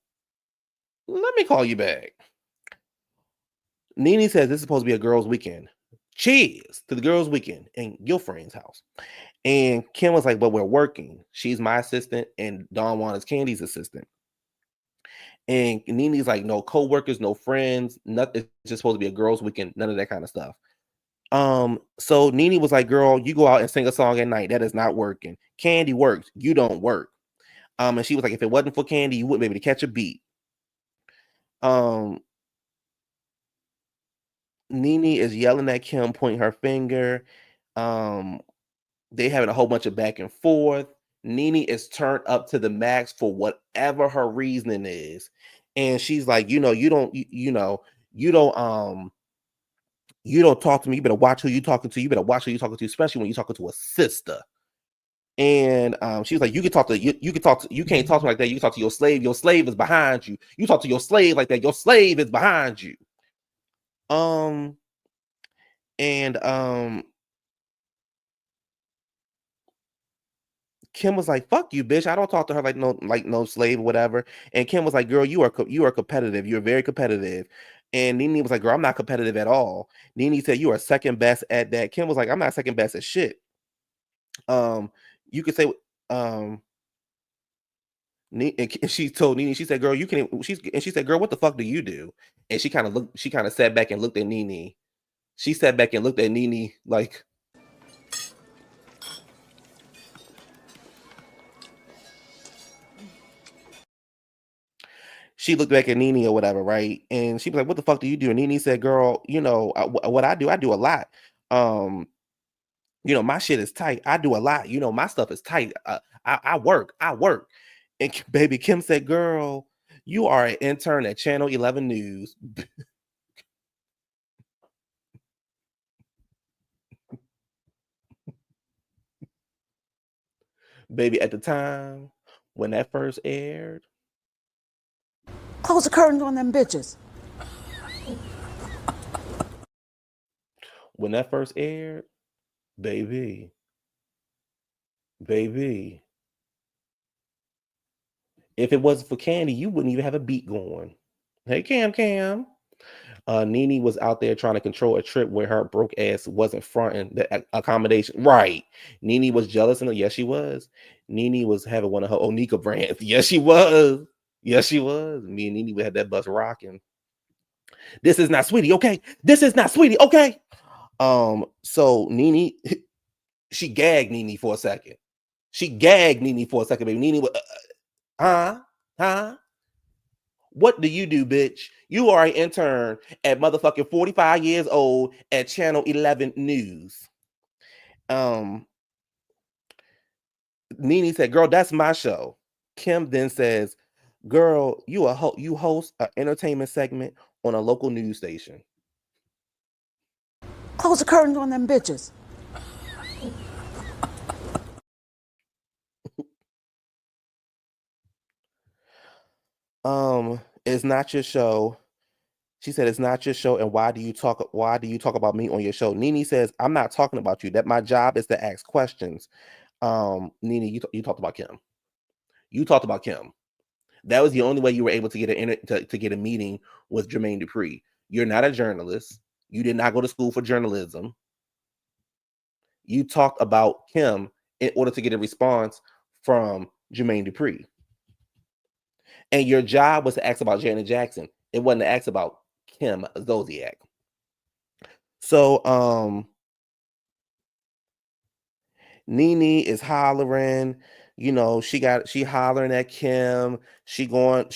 "Let me call you back." NeNe says this is supposed to be a girls' weekend. Cheers to the girls' weekend in your friend's house. And Kim was like, "But we're working. She's my assistant, and Don Juan is Candy's assistant." And NeNe's like, "No co-workers, no friends, nothing. It's just supposed to be a girls' weekend, none of that kind of stuff." So NeNe was like, "Girl, you go out and sing a song at night. That is not working. Candy works. You don't work." And she was like, "If it wasn't for Candy, you wouldn't be able to catch a beat." NeNe is yelling at Kim, pointing her finger. They having a whole bunch of back and forth. NeNe is turned up to the max for whatever her reasoning is. And she's like, you don't talk to me. You better watch who you talking to. You better watch who you talking to, especially when you're talking to a sister. And she was like, you can't talk to me like that. You can talk to your slave. Your slave is behind you. You talk to your slave like that. Your slave is behind you. Kim was like, "Fuck you, bitch. I don't talk to her like no slave or whatever." And Kim was like, "Girl, you are competitive. You're very competitive." And NeNe was like, "Girl, I'm not competitive at all." NeNe said, "You are second best at that." Kim was like, "I'm not second best at shit." You could say, and she told NeNe, she said, "Girl, you can." She said, "Girl, what the fuck do you do?" And she kind of sat back and looked at NeNe. She sat back and looked at NeNe like. She looked back at NeNe or whatever, right? And she was like, "What the fuck do you do?" And NeNe said, "Girl, what I do a lot. My shit is tight. I do a lot. My stuff is tight. I work. And baby Kim said, "Girl, you are an intern at Channel 11 News." Baby, at the time when that first aired, Close the curtains on them bitches. when that first aired, baby, if it wasn't for Candy, you wouldn't even have a beat going. Hey, Cam. NeNe was out there trying to control a trip where her broke ass wasn't fronting the accommodation. Right. NeNe was jealous, and yes, she was. NeNe was having one of her Onika brands. Yes, she was. Me and NeNe had that bus rocking. This is not Sweetie, okay? This is not Sweetie, okay? So NeNe She gagged NeNe for a second. She gagged NeNe for a second, baby. NeNe was, huh? What do you do, bitch? You are an intern at motherfucking 45 years old at Channel 11 News. NeNe said, girl, that's my show. Kim then says, girl, you host an entertainment segment on a local news station. Close the curtains on them bitches. It's not your show. She said, it's not your show. And why do you talk about me on your show? NeNe says, I'm not talking about you. That my job is to ask questions. NeNe, you talked about Kim. You talked about Kim. That was the only way you were able to get to get a meeting with Jermaine Dupri. You're not a journalist. You did not go to school for journalism. You talked about Kim in order to get a response from Jermaine Dupri. And your job was to ask about Janet Jackson. It wasn't to ask about Kim Zolciak. So NeNe is hollering, she hollering at Kim. She going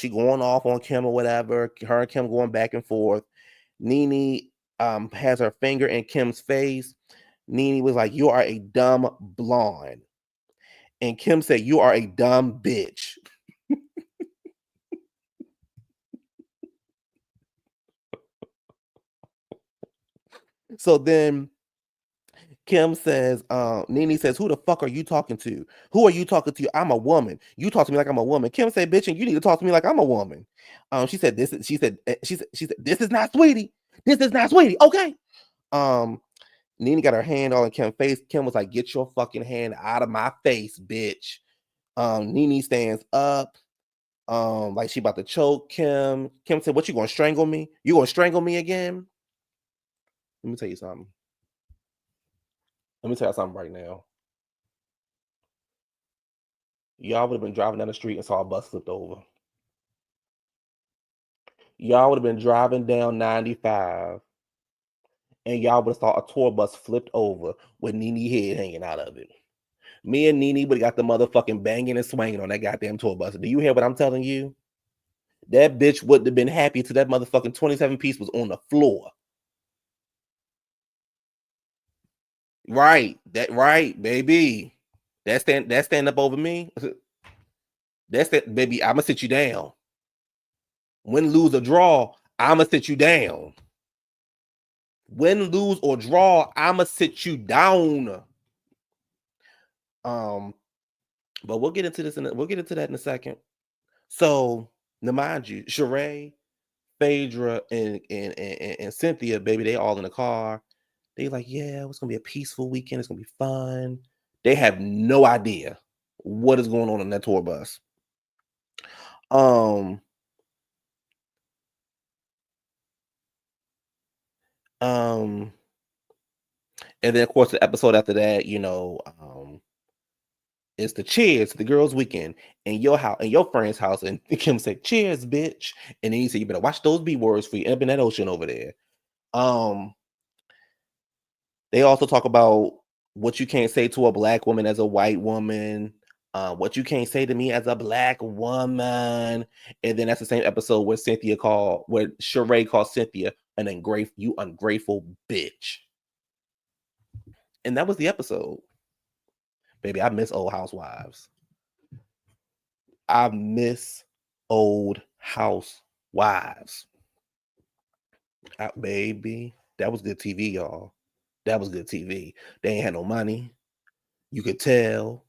off on Kim or whatever. Her and Kim going back and forth. NeNe has her finger in Kim's face. NeNe was like, you are a dumb blonde. And Kim said, you are a dumb bitch. So then Kim says, NeNe says, who the fuck are you talking to? Who are you talking to? I'm a woman. You talk to me like I'm a woman. Kim said, bitch, and you need to talk to me like I'm a woman. She said, this is not sweetie. This is not sweetie. Okay. NeNe got her hand all in Kim's face. Kim was like, get your fucking hand out of my face, bitch. NeNe stands up. Like she about to choke Kim. Kim said, what, you gonna strangle me? You gonna strangle me again? Let me tell you something. Let me tell you something right now. Y'all would have been driving down the street and saw a bus flipped over. Y'all would have been driving down 95 and y'all would have saw a tour bus flipped over with NeNe head hanging out of it. Me and NeNe would have got the motherfucking banging and swinging on that goddamn tour bus. Do you hear what I'm telling you? That bitch wouldn't have been happy till that motherfucking 27 piece was on the floor. Right, baby. That stand up over me. That's that, baby. I'ma sit you down. Win, lose, or draw, I'ma sit you down. Win, lose, or draw, I'ma sit you down. But we'll get into this we'll get into that in a second. So, now mind you, Sheree, Phaedra, and Cynthia, baby, they all in the car. They like, yeah, it's gonna be a peaceful weekend. It's gonna be fun. They have no idea what is going on in that tour bus. And then of course the episode after that, it's the cheers, the girls' weekend in your house, in your friend's house, and Kim said, cheers, bitch. And then he said, you better watch those B words for you up in that ocean over there. They also talk about what you can't say to a black woman as a white woman, what you can't say to me as a black woman. And then that's the same episode where Sheree called Cynthia an ungrateful bitch. And that was the episode. Baby, I miss old Housewives. I miss old Housewives. Baby, that was good TV, y'all. That was good TV. They ain't had no money. You could tell.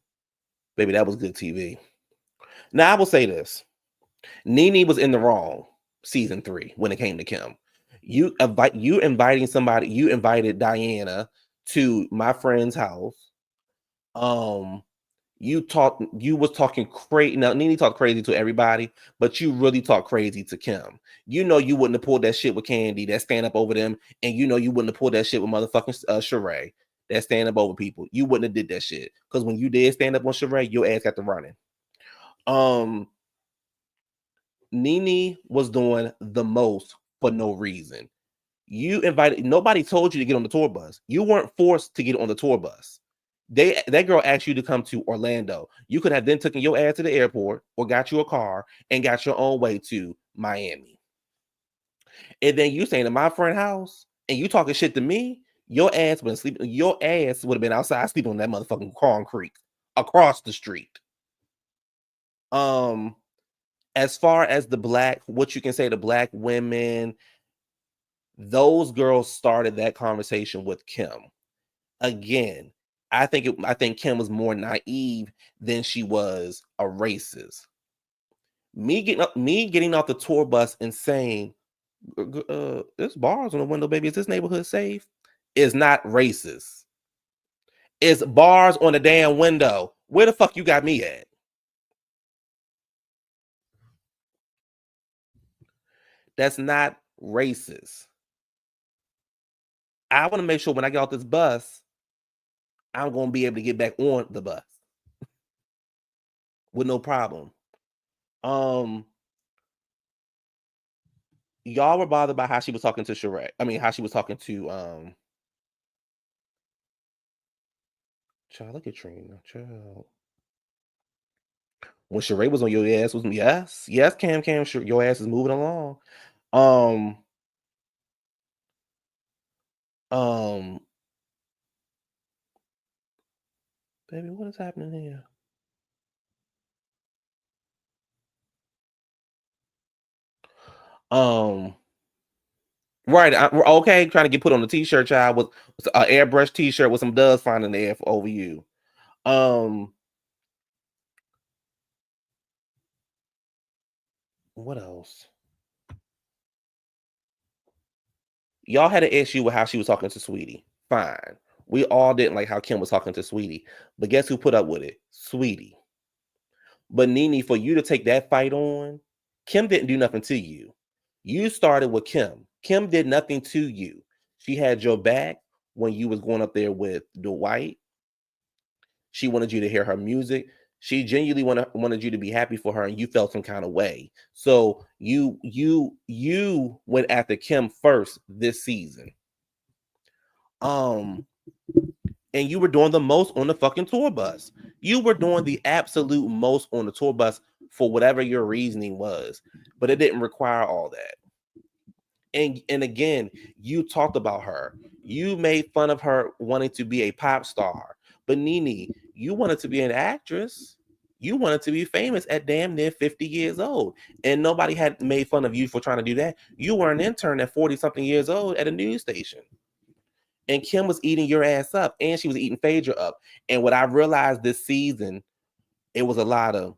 Baby, that was good TV. Now, I will say this. NeNe was in the wrong season 3 when it came to Kim. You invited Diana to my friend's house. You was talking crazy. Now, NeNe talked crazy to everybody, but you really talked crazy to Kim. You wouldn't have pulled that shit with Candy, that stand up over them, and you wouldn't have pulled that shit with motherfucking Sheree, that stand up over people. You wouldn't have did that shit, because when you did stand up on Sheree, your ass got to running. NeNe was doing the most for no reason. Nobody told you to get on the tour bus. You weren't forced to get on the tour bus. that girl asked you to come to Orlando. You could have then taken your ass to the airport or got you a car and got your own way to Miami. And then you staying in my friend's house and you talking shit to me, your ass would have been outside sleeping on that motherfucking concrete across the street. As far as what you can say, the black women, those girls started that conversation with Kim. Again, I think Kim was more naive than she was a racist. Me getting off the tour bus and saying, "There's bars on the window, baby. Is this neighborhood safe?" is not racist. It's bars on the damn window. Where the fuck you got me at? That's not racist. I want to make sure when I get off this bus, I'm going to be able to get back on the bus with no problem. Y'all were bothered by how she was talking to Sheree. I mean, how she was talking to child. Look at Trina, child. When Sheree was on your ass, was yes, Cam, your ass is moving along. Baby, what is happening here? Right. Okay, trying to get put on the t-shirt, child, with an airbrush t-shirt with some dust flying there over you. What else? Y'all had an issue with how she was talking to Sweetie. Fine. We all didn't like how Kim was talking to Sweetie. But guess who put up with it? Sweetie. But NeNe, for you to take that fight on, Kim didn't do nothing to you. You started with Kim. Kim did nothing to you. She had your back when you was going up there with Dwight. She wanted you to hear her music. She genuinely wanted you to be happy for her, and you felt some kind of way. So you went after Kim first this season. And you were doing the most on the fucking tour bus. You were doing the absolute most on the tour bus for whatever your reasoning was, but it didn't require all that. And again, you talked about her. You made fun of her wanting to be a pop star. But NeNe, you wanted to be an actress. You wanted to be famous at damn near 50 years old. And nobody had made fun of you for trying to do that. You were an intern at 40-something years old at a news station. And Kim was eating your ass up. And she was eating Phaedra up. And what I realized this season, it was a lot of,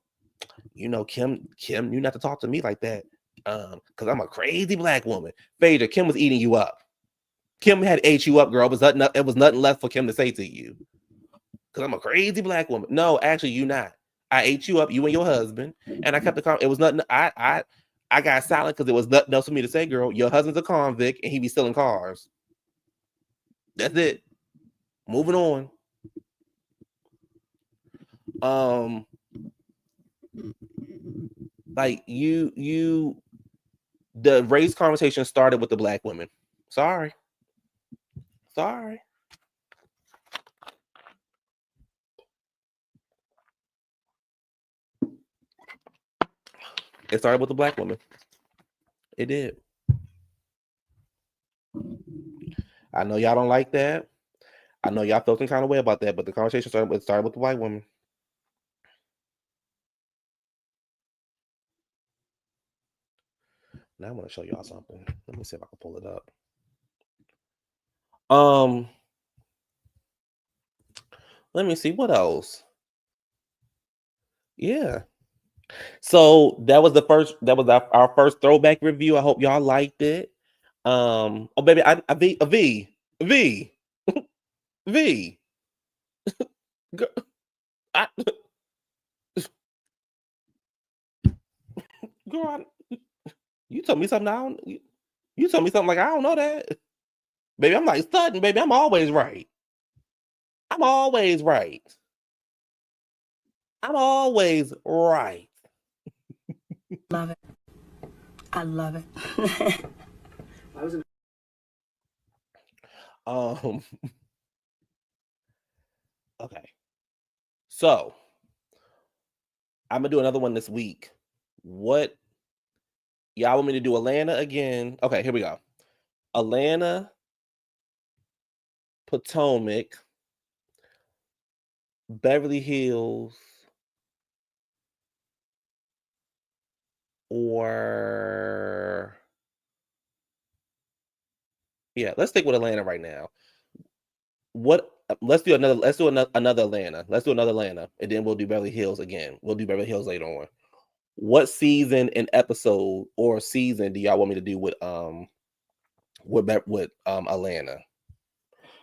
Kim, you not to talk to me like that. Because I'm a crazy black woman. Phaedra, Kim was eating you up. Kim had ate you up, girl. It was nothing left for Kim to say to you. Because I'm a crazy black woman. No, actually, you not. I ate you up, you and your husband, and I kept the it was nothing. I got silent because it was nothing else for me to say, girl. Your husband's a convict and he be stealing cars. That's it. Moving on. Like the race conversation started with the black women. Sorry. It started with the black woman. It did. I know y'all don't like that. I know y'all felt some kind of way about that, but the conversation started with the white woman. Now I want to show y'all something. Let me see if I can pull it up. Let me see what else. Yeah. So that was our first throwback review. I hope y'all liked it. Oh baby, V. Girl, you told me something you told me something like I don't know that. Baby, I'm like studying, baby. I'm always right. I'm always right. Love it. I love it. Okay. So I'm gonna do another one this week. What y'all want me to do? Atlanta again? Okay, here we go. Atlanta, Potomac, Beverly Hills, or yeah, let's stick with Atlanta right now. What? Let's do another. Let's do another Atlanta. Let's do another Atlanta, and then we'll do Beverly Hills again. We'll do Beverly Hills later on. What season and episode or season do y'all want me to do with Atlanta?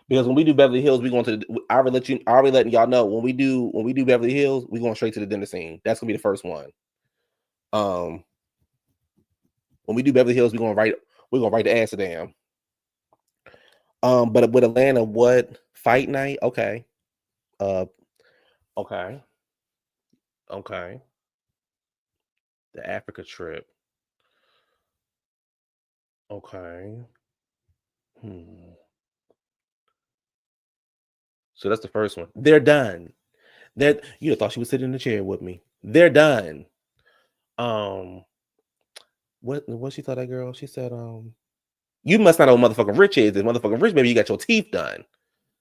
Because when we do Beverly Hills, we going to. I already letting y'all know when we do Beverly Hills, we going straight to the dinner scene. That's gonna be the first one. When we do Beverly Hills, we're gonna write the Amsterdam. But with Atlanta, what fight night? Okay. Okay. Okay. The Africa trip. Okay. So that's the first one. They're done. That you thought she was sitting in the chair with me. They're done. What she thought that girl? She said, you must not know what motherfucking rich is. This motherfucking rich, baby, you got your teeth done.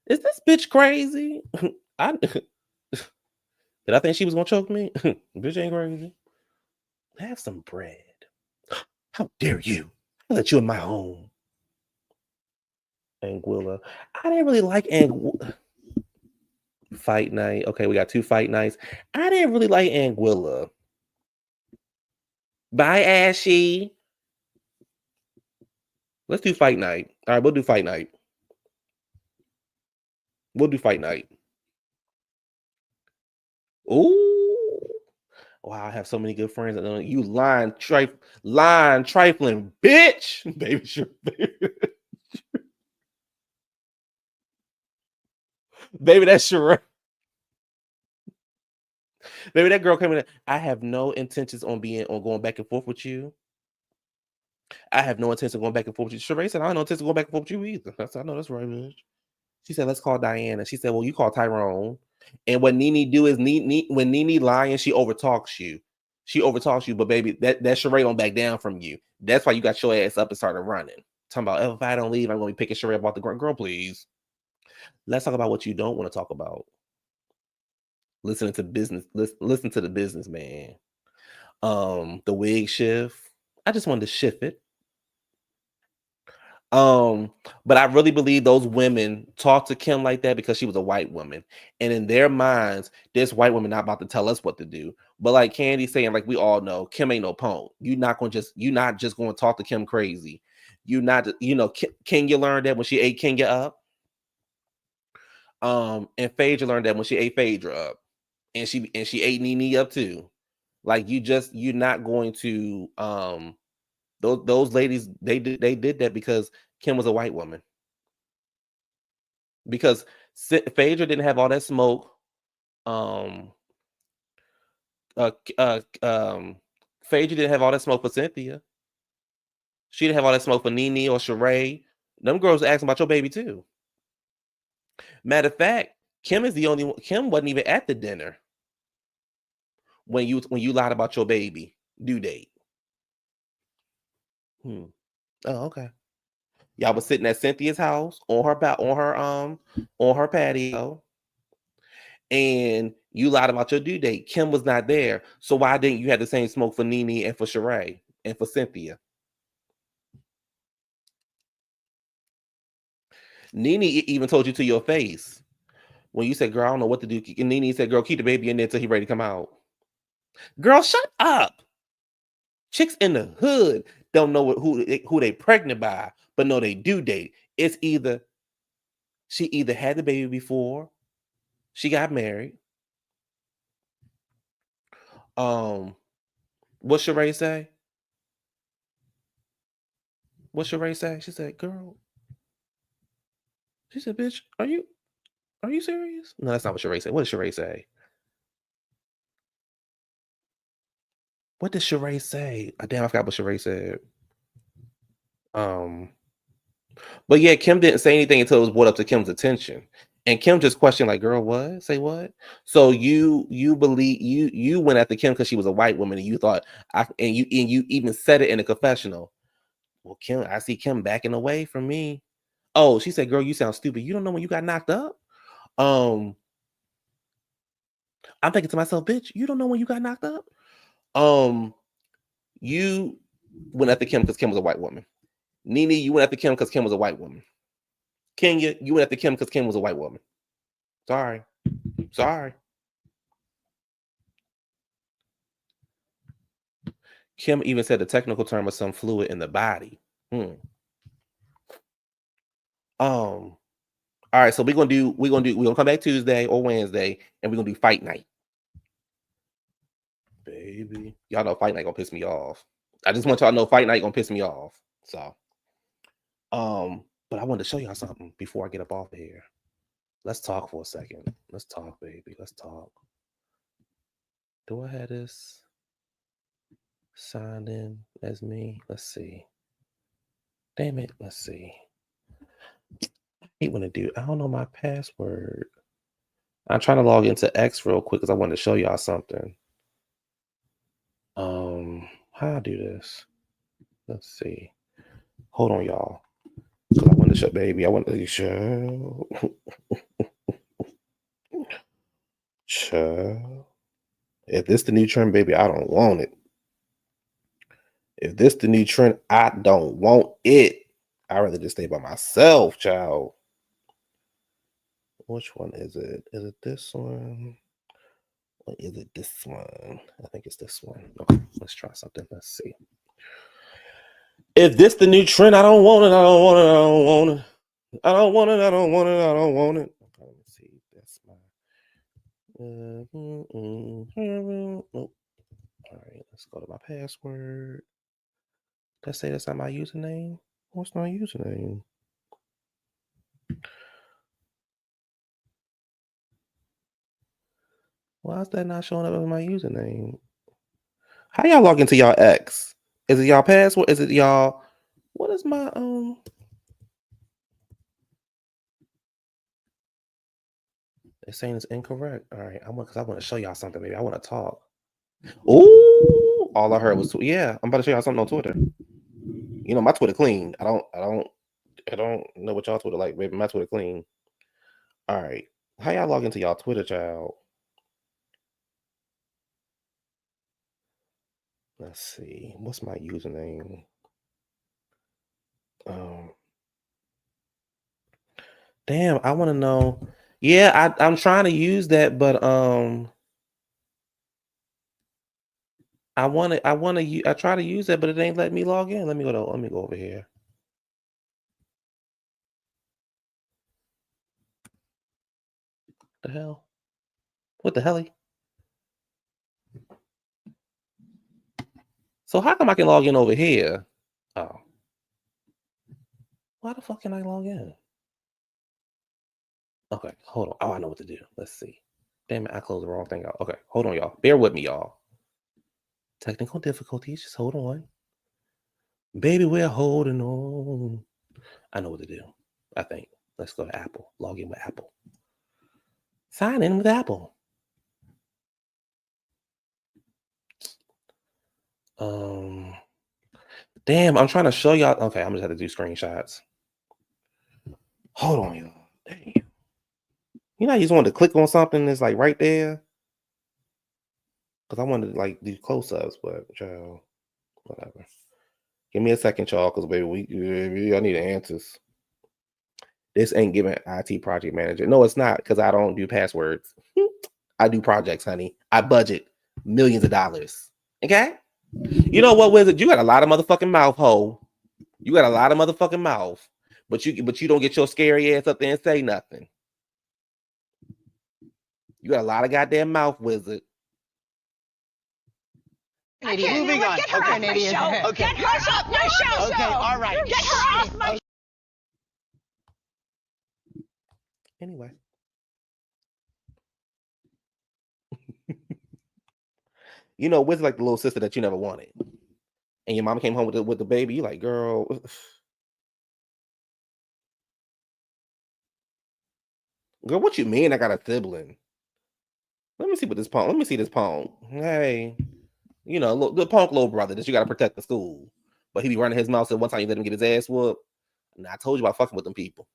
Is this bitch crazy? Did I think she was gonna choke me? Bitch ain't crazy. Have some bread. How dare you? I let you in my home. Anguilla. I didn't really like Anguilla. Fight night. Okay, we got 2 fight nights. I didn't really like Anguilla. Bye, Ashy. Let's do fight night. All right, we'll do fight night. We'll do fight night. Ooh. Wow, I have so many good friends. You lying, trifling bitch. Baby, sure. Baby, that's sure. Baby, that girl came in. I have no intentions on going back and forth with you. I have no intention of going back and forth with you. Sheree said, I have no intention of going back and forth with you either. I know that's right, bitch. She said, let's call Diana. She said, well, you call Tyrone. And what NeNe do is when NeNe lying, she overtalks you. She overtalks you, but baby, that Sheree don't back down from you. That's why you got your ass up and started running. Talking about if I don't leave, I'm gonna be picking Sheree up off the ground. Girl, please. Let's talk about what you don't want to talk about. Listening to business, listen to the business, man. The wig shift. I just wanted to shift it. But I really believe those women talked to Kim like that because she was a white woman. And in their minds, this white woman not about to tell us what to do. But like Candy saying, like we all know, Kim ain't no punk. You're not just going to talk to Kim crazy. You not, Kenya learned that when she ate Kenya up. And Phaedra learned that when she ate Phaedra up. And she ate NeNe up too. Like you're not going to those ladies, they did that because Kim was a white woman. Because Phaedra didn't have all that smoke. Phaedra didn't have all that smoke for Cynthia. She didn't have all that smoke for NeNe or Sheree. Them girls asking about your baby too. Matter of fact, Kim is the only one. Kim wasn't even at the dinner when you lied about your baby due date. Oh, okay. Y'all was sitting at Cynthia's house on her patio, and you lied about your due date. Kim was not there, so why didn't you have the same smoke for NeNe and for Sheree and for Cynthia? NeNe even told you to your face when you said, "Girl, I don't know what to do." And NeNe said, "Girl, keep the baby in there until he's ready to come out." Girl, shut up. Chicks in the hood don't know who they pregnant by, but know they due date. It's she either had the baby before she got married. What Sheree say? What Sheree say? She said, "Girl." She said, "Bitch, are you serious?" No, that's not what Sheree said. What did Sheree say? What did Sheree say? Damn, I forgot what Sheree said. But yeah, Kim didn't say anything until it was brought up to Kim's attention. And Kim just questioned, like, girl, what? Say what? So you believe you went after Kim because she was a white woman, and you thought and you even said it in a confessional. Well, Kim, I see Kim backing away from me. Oh, she said, girl, you sound stupid. You don't know when you got knocked up? I'm thinking to myself, bitch, you don't know when you got knocked up? You went after Kim because Kim was a white woman. NeNe, you went after Kim because Kim was a white woman. Kenya, you went after Kim because Kim was a white woman. Sorry. Kim even said the technical term was some fluid in the body. All right, so we're gonna come back Tuesday or Wednesday, and we're gonna do fight night. Baby, y'all know fight night gonna piss me off. I just want y'all to know fight night gonna piss me off. So, but I wanted to show y'all something before I get up off of here. Let's talk for a second. Let's talk, baby. Let's talk. Do I have this signed in as me? Let's see. Damn it. Let's see. I hate when I don't know my password. I'm trying to log into X real quick because I wanted to show y'all something. How I do this? Let's see. Hold on, y'all. Because I want to show, baby. I want to show. Child. If this the new trend, baby, I don't want it. If this the new trend, I don't want it. I'd rather just stay by myself, child. Which one is it? Is it this one? Or is it this one? I think it's this one. Okay, let's try something. Let's see. If this the new trend, I don't want it. I don't want it. I don't want it. I don't want it. I don't want it. I don't want it. Okay, let me see. That's my. Oh. All right, let's go to my password. Let's say that's not my username. What's my username? Why is that not showing up as my username? How y'all log into y'all X? Is it y'all password? Is it y'all? What is my It's saying it's incorrect. All right, I want to show y'all something. Maybe I want to talk. Ooh, all I heard was yeah. I'm about to show y'all something on Twitter. You know my Twitter clean. I don't know what y'all Twitter like, baby. My Twitter clean. All right, how y'all log into y'all Twitter, child? Let's see. What's my username? Damn, I want to know. Yeah, I'm trying to use that, but I try to use that, but it ain't letting me log in. Let me go over here. The hell? What the hell? So how come I can log in over here? Oh. Why the fuck can I log in? Okay, hold on. Oh, I know what to do. Let's see. Damn it, I closed the wrong thing out. Okay, hold on, y'all. Bear with me, y'all. Technical difficulties. Just hold on. Baby, we're holding on. I know what to do. I think. Let's go to Apple. Log in with Apple. Sign in with Apple. Damn, I'm trying to show y'all. Okay, I'm just have to do screenshots. Hold on, y'all. Damn. You know, I just wanted to click on something that's like right there. Because I wanted to like do close-ups, but child, whatever. Give me a second, y'all, because baby, I need answers. This ain't giving IT project manager. No, it's not, because I don't do passwords. I do projects, honey. I budget millions of dollars. Okay? You know what, Wizard? You got a lot of motherfucking mouth, ho. You got a lot of motherfucking mouth. But you don't get your scary ass up there and say nothing. You got a lot of goddamn mouth, Wizard. Moving on. Get her off my show. Okay. Get her off my show. Okay, all right. Get her off my show. Anyway. You know, Wizard like the little sister that you never wanted. And your mama came home with the baby. You like, girl. Girl, what you mean I got a sibling? Let me see what this punk. Let me see this punk. Hey, you know, the punk little brother that you got to protect the school. But he be running his mouth. So one time you let him get his ass whooped. And I told you about fucking with them people.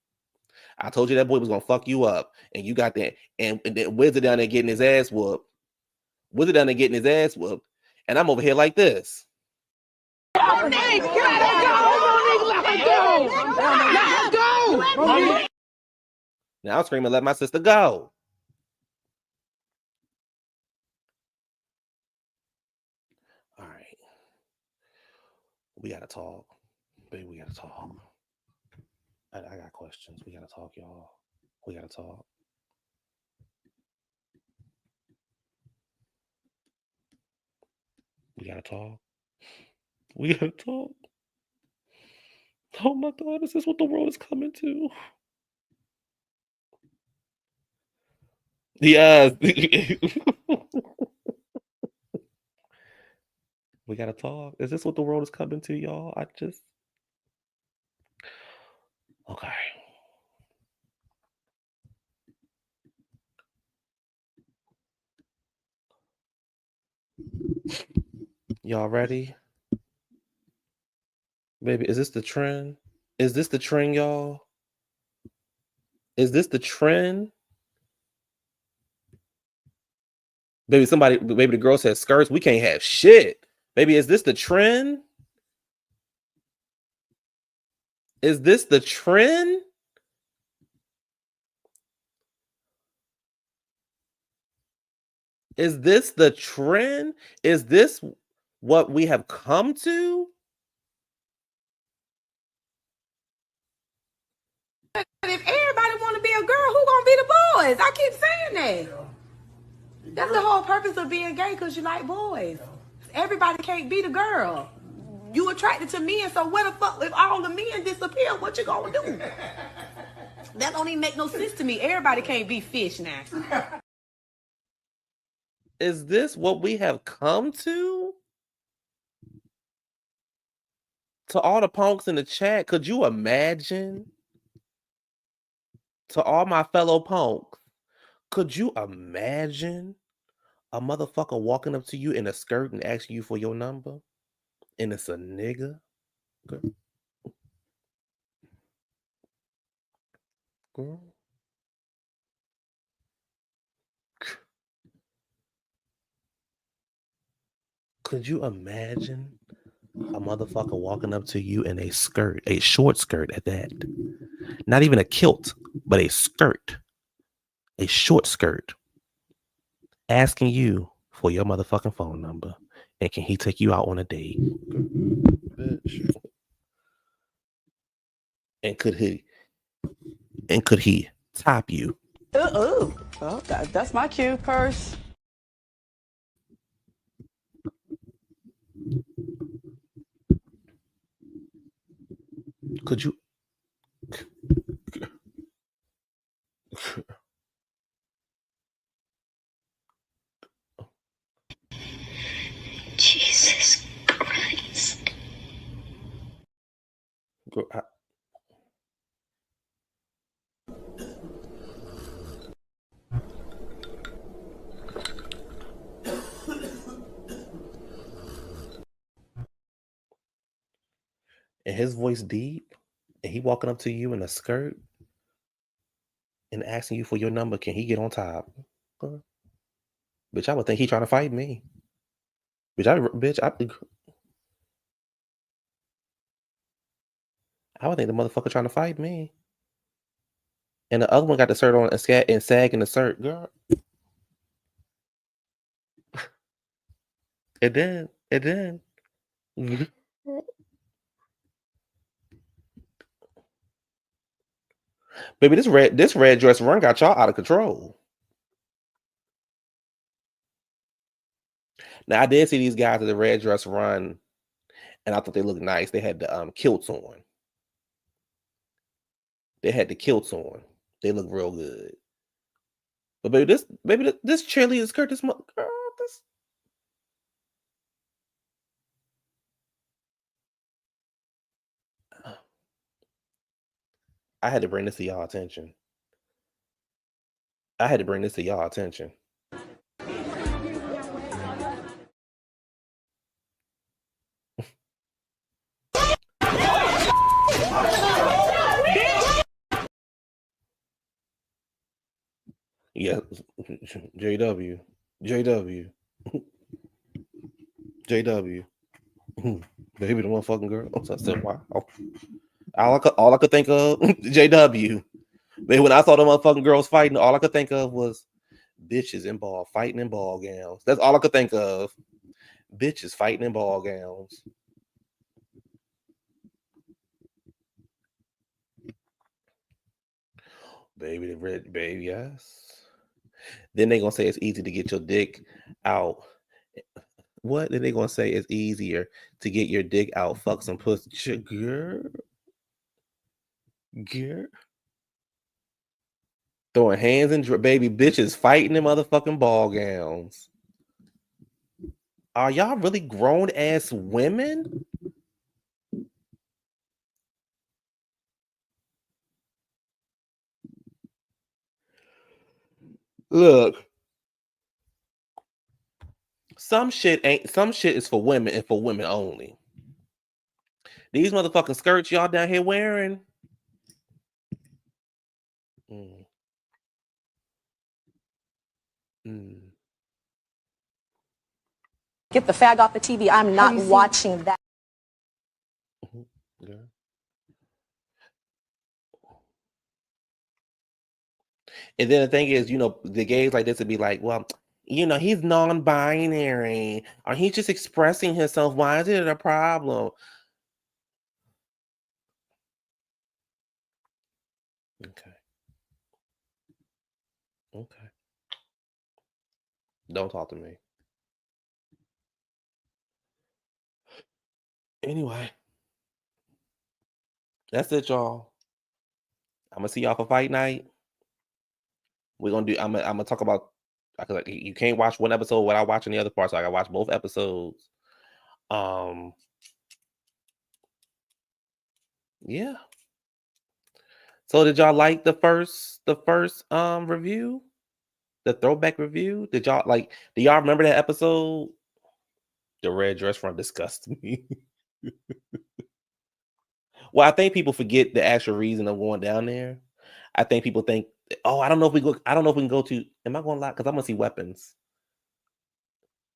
I told you that boy was gonna fuck you up, and you got that. And then Wizard down there getting his ass whooped. Wizard down there getting his ass whooped, and I'm over here like this. Now I'm screaming, let my sister go. All right. We gotta talk. Baby, we gotta talk. I got questions. We gotta talk, y'all. We gotta talk. We gotta talk. We gotta talk. Oh my God, is this what the world is coming to? Yes. We gotta talk. Is this what the world is coming to, y'all? Okay. Y'all ready? Baby, is this the trend? Is this the trend, y'all? Is this the trend? Baby, the girl said skirts. We can't have shit. Baby, is this the trend? Is this the trend? Is this the trend? Is this what we have come to? If everybody want to be a girl, who gonna be the boys? I keep saying that. That's the whole purpose of being gay, because you like boys. Everybody can't be the girl. You attracted to men, so what the fuck, if all the men disappear, what you gonna do? That don't even make no sense to me. Everybody can't be fish now. Is this what we have come to? To all the punks in the chat, could you imagine? To all my fellow punks, could you imagine a motherfucker walking up to you in a skirt and asking you for your number? And it's a nigga? Girl. Could you imagine a motherfucker walking up to you in a skirt, a short skirt at that? Not even a kilt, but a skirt, a short skirt, asking you for your motherfucking phone number. And can he take you out on a date? Bitch. And could he top you? Ooh. Well, that's my cue, purse. Could you? Jesus Christ. Girl, and his voice deep, and he walking up to you in a skirt and asking you for your number. Can he get on top? Bitch, I would think he trying to fight me. I would think the motherfucker trying to fight me. And the other one got the shirt on and sag in the shirt, girl. It did. Baby, this red dress run got y'all out of control. Now I did see these guys at the red dress run, and I thought they looked nice. They had the kilts on. They had the kilts on. They look real good. But this cheerleader skirt, this girl, this. I had to bring this to y'all attention. I had to bring this to y'all attention. Yeah, JW, JW, JW, baby, the motherfucking girl. So I said, wow. All I could think of, JW. Man, when I saw the motherfucking girls fighting, all I could think of was bitches fighting in ball gowns. That's all I could think of. Bitches fighting in ball gowns. Baby, the red baby, yes. Then they gonna say it's easy to get your dick out. What? Then they gonna say it's easier to get your dick out. Fuck some pussy. Girl. Throwing hands and baby bitches fighting in motherfucking ball gowns. Are y'all really grown ass women? Look. Some shit is for women and for women only. These motherfucking skirts y'all down here wearing. Mm. Get the fag off the TV. I'm not watching that. Yeah. And then the thing is, the gays like this would be like, well, he's non-binary, or he's just expressing himself. Why is it a problem? Okay. Don't talk to me. Anyway, that's it, y'all. I'm gonna see y'all for fight night. We're gonna do. I'm gonna talk about. You can't watch one episode without watching the other part, so I gotta watch both episodes. Yeah. So did y'all like the first review? The throwback review? Did y'all do y'all remember that episode? The red dress front disgusts me. Well, I think people forget the actual reason of going down there. I think people think, oh, I don't know if we can go to. Am I going live? Because I'm gonna see weapons.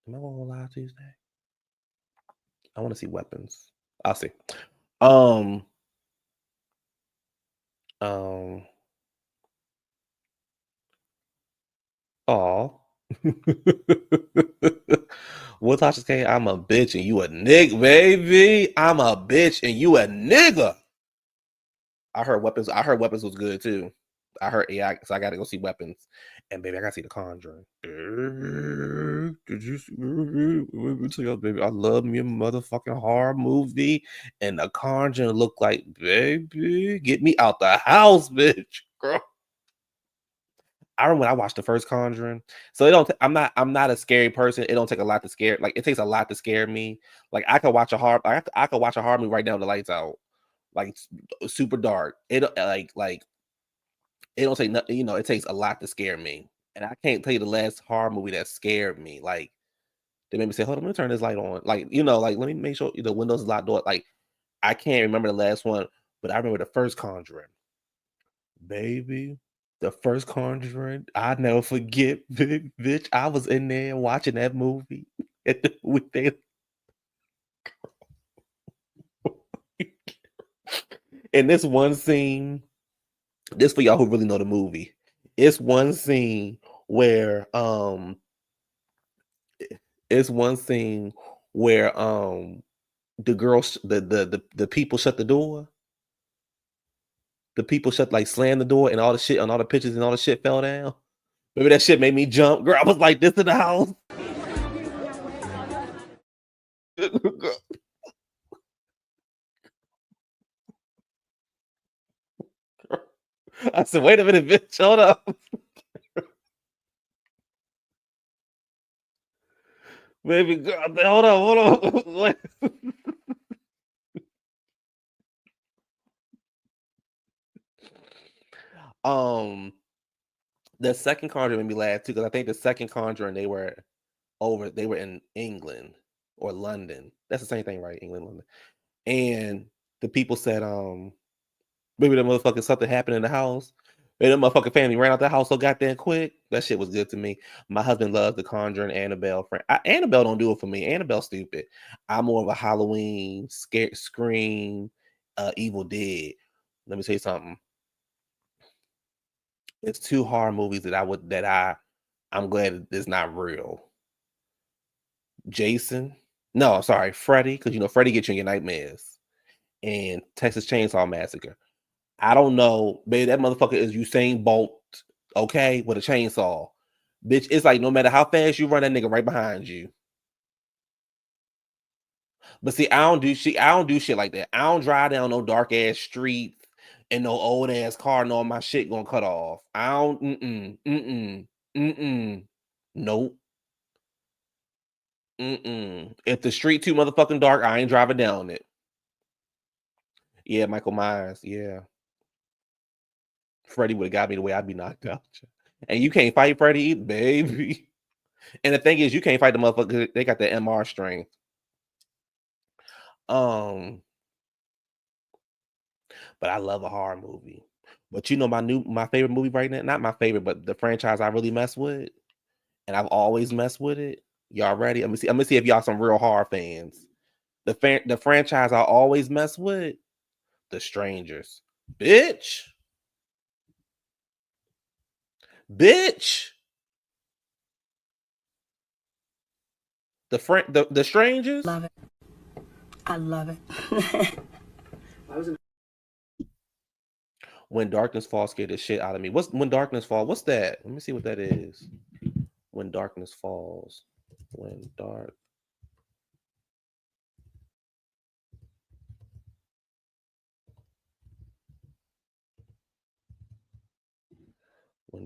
Am I going to go live Tuesday? I want to see weapons. I'll see. Oh. What Tasha K? I'm a bitch and you a nigga, baby. I'm a bitch and you a nigga. I heard weapons was good too. I heard so I gotta go see weapons. And baby, I gotta see The Conjuring. Did you see, let me tell you, baby, I love me a motherfucking horror movie. And The Conjuring look like, baby, get me out the house, bitch. Girl. I remember when I watched the first Conjuring. So I'm not a scary person. It don't take a lot to scare. Like, it takes a lot to scare me. Like, I could watch a horror movie right now with the lights out. Like, super dark. It it don't take nothing, it takes a lot to scare me. And I can't tell you the last horror movie that scared me. Like, they made me say, hold on, let me turn this light on. Like, let me make sure the windows is locked door. Like, I can't remember the last one, but I remember the first Conjuring. Baby, the first Conjuring, I never forget, bitch. I was in there watching that movie. And this one scene, this for y'all who really know the movie. It's one scene where the girls, the people shut the door. The people slammed the door, and all the shit on all the pictures and all the shit fell down. Maybe that shit made me jump. Girl, I was like this in the house. I said, wait a minute, bitch, hold up. Baby girl, hold on. The second Conjuring made me laugh too, because I think the second Conjuring they were in England or London. That's the same thing, right? England, London. And the people said, maybe the motherfucker something happened in the house. Maybe the motherfucking family ran out the house so goddamn quick. That shit was good to me. My husband loves the Conjuring, Annabelle. Annabelle don't do it for me. Annabelle's stupid. I'm more of a Halloween, Scream, Evil Dead. Let me tell you something. It's 2 horror movies I'm glad it's not real. Jason. No, sorry, Freddy, because Freddy gets you in your nightmares. And Texas Chainsaw Massacre. I don't know, baby. That motherfucker is Usain Bolt, okay, with a chainsaw. Bitch, it's like no matter how fast you run, that nigga right behind you. But see, I don't do shit like that. I don't drive down no dark ass street and no old ass car knowing my shit gonna cut off. I don't nope. If the street too motherfucking dark, I ain't driving down it. Yeah, Michael Myers, yeah. Freddy would have got me the way I'd be knocked out. And you can't fight Freddy either, baby. And the thing is, you can't fight the motherfucker. They got the MR strength. But I love a horror movie. But my favorite movie right now, not my favorite, but the franchise I really mess with, and I've always messed with it. Y'all ready? I'm gonna see if y'all some real horror fans. The franchise I always mess with, The Strangers. Bitch. The Strangers. Love it. I love it. When Darkness Falls scared the shit out of me. What's When Darkness Falls? What's that? Let me see what that is. When Darkness Falls. When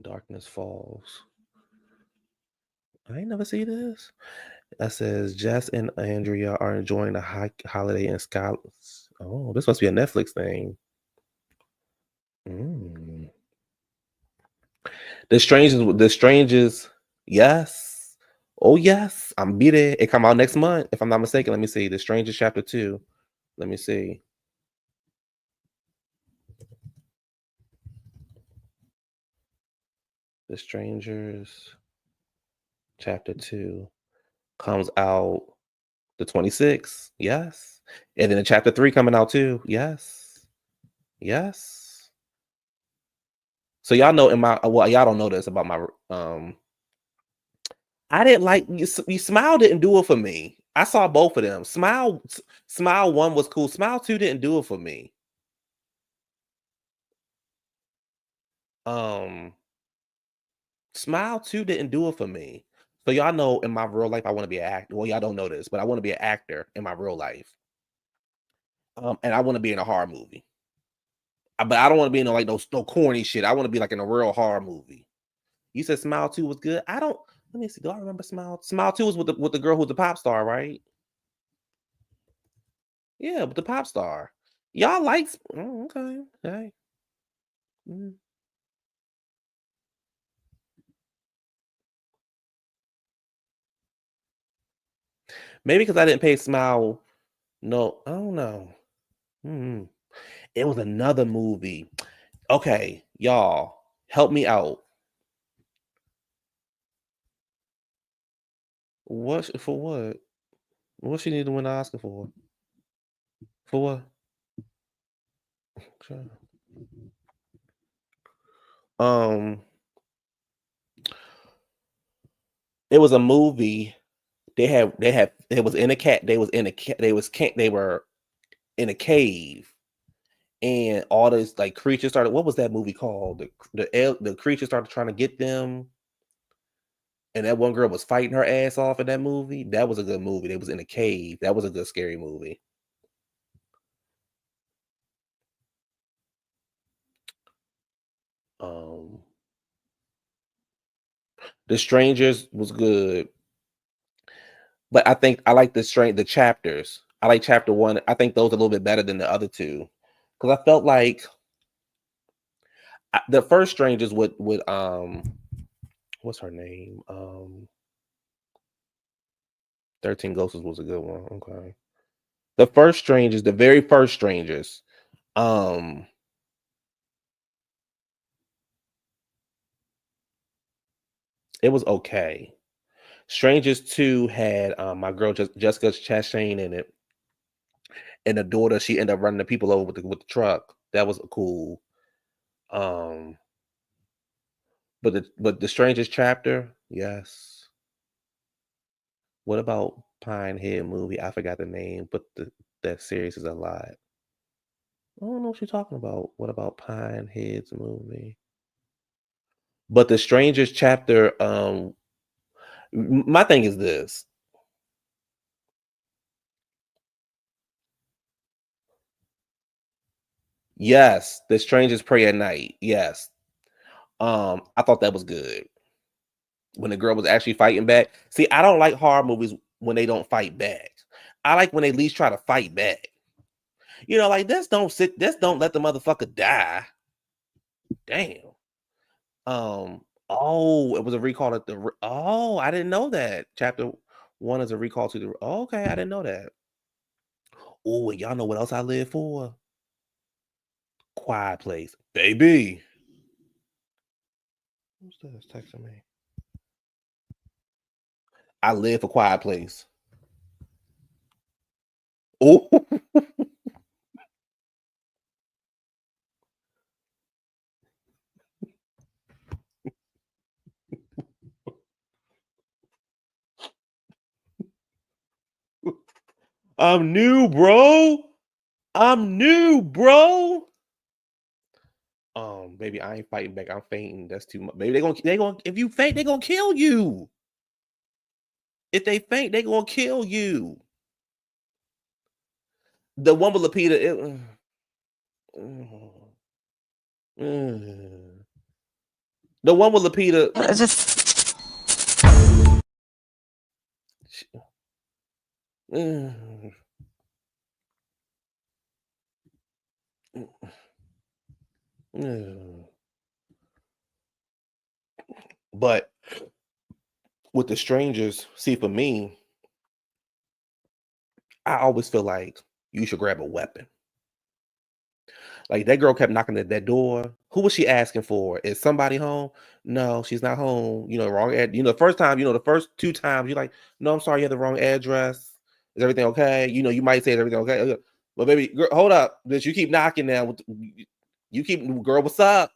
Darkness Falls. I ain't never see this. That says Jess and Andrea are enjoying the holiday in Scotland. Oh, this must be a Netflix thing. The Strangers. Yes. Oh yes, I'm be there. It come out next month, if I'm not mistaken. Let me see. The Strangers Chapter 2. Let me see. The Strangers Chapter 2 comes out the 26th. Yes. And then the Chapter 3 coming out too. Yes. Yes. So y'all know y'all don't know this about my I didn't like you. Smile didn't do it for me. I saw both of them. Smile 1 was cool. Smile 2 didn't do it for me. Smile 2 didn't do it for me. So y'all know in my real life I want to be an actor. Well, y'all don't know this, but I want to be an actor in my real life. And I want to be in a horror movie. But I don't want to be in no corny shit. I want to be like in a real horror movie. You said Smile 2 was good. Let me see. Do I remember Smile? Smile 2 was with the girl who's the pop star, right? Yeah, with the pop star. Y'all like okay. Hey. Maybe because I didn't pay Smile. No, I don't know. It was another movie. Okay, y'all, help me out. What for what? What she need to win the Oscar for? For what? Sure. It was a movie. It was in a cat. They were in a cave, and all this like creatures started. What was that movie called? The creatures started trying to get them, and that one girl was fighting her ass off in that movie. That was a good movie. They was in a cave. That was a good scary movie. The Strangers was good. But I think I like the chapters. I like chapter 1. I think those are a little bit better than the other two. Because I felt like the first Strangers with what's her name? 13 Ghosts was a good one. Okay. The first strangers, the very first strangers. It was okay. Strangers 2 had my girl Jessica Chastain in it. And the daughter, she ended up running the people over with the truck. That was cool. But the strangest chapter, yes. What about Pinehead movie? I forgot the name, but that series is a lot. I don't know what you're talking about. What about Pinehead's movie? But the strangest chapter, my thing is this. Yes, the strangers pray at night. Yes. I thought that was good. When the girl was actually fighting back. See, I don't like horror movies when they don't fight back. I like when they at least try to fight back. Like this don't let the motherfucker die. Damn. Oh, it was a recall at the I didn't know that. Chapter 1 is a recall to the okay, I didn't know that. Oh, and y'all know what else I live for? Quiet Place. Baby. Who's this texting me? I live for Quiet Place. Oh. I'm new, bro. Baby, I ain't fighting back. I'm fainting. That's too much. Baby, they gonna if you faint, they gonna kill you. If they faint, they gonna kill you. The one with Lapita, the one with Lapita. But with the strangers, see, for me, I always feel like you should grab a weapon. Like that girl kept knocking at that door. Who was she asking for? Is somebody home? No, she's not home. Wrong ad. The first time, the first 2 times, you're like, no, I'm sorry, you have the wrong address. Is everything okay? You might say, is everything okay? But baby, girl, hold up. Bitch, you keep knocking now. You keep, girl, what's up?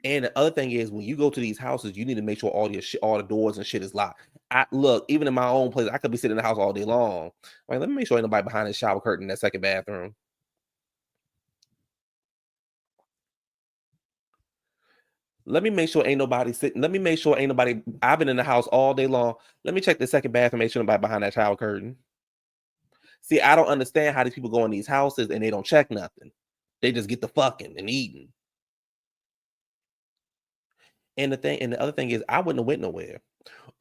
And the other thing is, when you go to these houses, you need to make sure all the doors and shit is locked. Look, even in my own place, I could be sitting in the house all day long. Like, let me make sure ain't nobody behind the shower curtain in that second bathroom. Let me make sure ain't nobody sitting. Let me make sure ain't nobody. I've been in the house all day long. Let me check the second bathroom, make sure nobody behind that shower curtain. See, I don't understand how these people go in these houses and they don't check nothing. They just get the fucking and eating. And the other thing is, I wouldn't have went nowhere.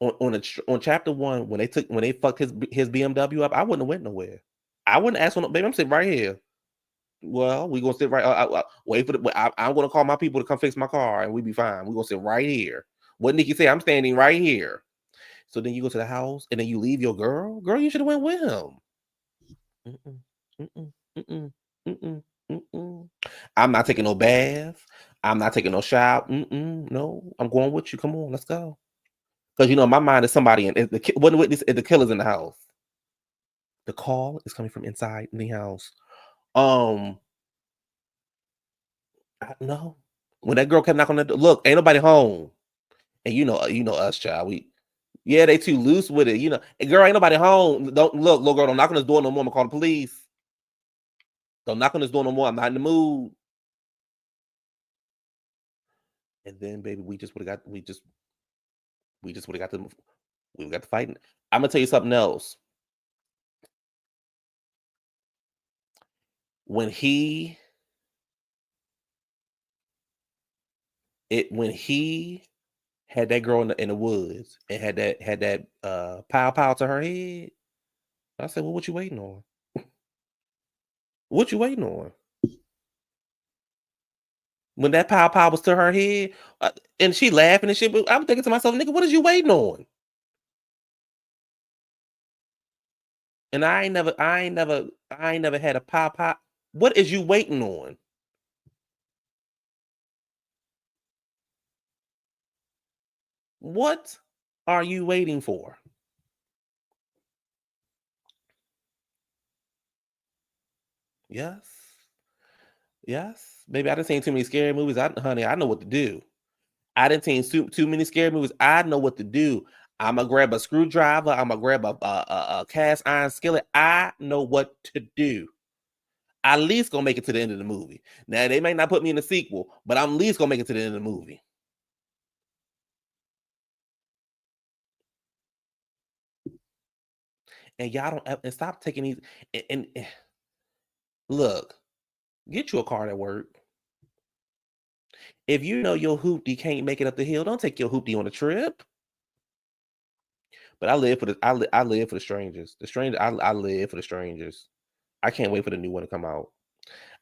On chapter 1, when they fucked his BMW up, I wouldn't have went nowhere. I wouldn't ask for no, baby. I'm sitting right here. Well, we gonna sit right. Wait for I'm gonna call my people to come fix my car, and we be fine. We gonna sit right here. What Nikki say? I'm standing right here. So then you go to the house, and then you leave your girl. Girl, you should have went with him. Mm-mm, mm-mm, mm-mm, mm-mm, mm-mm. I'm not taking no bath. I'm not taking no shower. No, I'm going with you. Come on, let's go. Because my mind is somebody in the killer's in the house. The call is coming from inside the house. No. When that girl kept knocking on the door, look, ain't nobody home. And you know us, child. They too loose with it. And girl, ain't nobody home. Don't look, little girl, don't knock on this door no more. I'm gonna call the police. Don't knock on this door no more. I'm not in the mood. And then, baby, we just would have got the fighting. I'm gonna tell you something else. When he had that girl in the woods and had that pow to her head, I said, well, what you waiting on? What you waiting on? When that pow was to her head, and she laughing and shit, but I'm thinking to myself, nigga, what is you waiting on? And I ain't never had a pow. What is you waiting on? What are you waiting for? Yes. Yes. Baby, I done seen too many scary movies. Honey, I know what to do. I done seen too many scary movies. I know what to do. I'm gonna grab a screwdriver. I'm gonna grab a cast iron skillet. I know what to do. I at least gonna make it to the end of the movie. Now they may not put me in the sequel, but I'm at least gonna make it to the end of the movie. And y'all don't and stop taking these and look, get you a car that work. If you know your hoopty can't make it up the hill, don't take your hoopty on a trip. But I live for I live for the strangers. I live for the strangers. I can't wait for the new one to come out.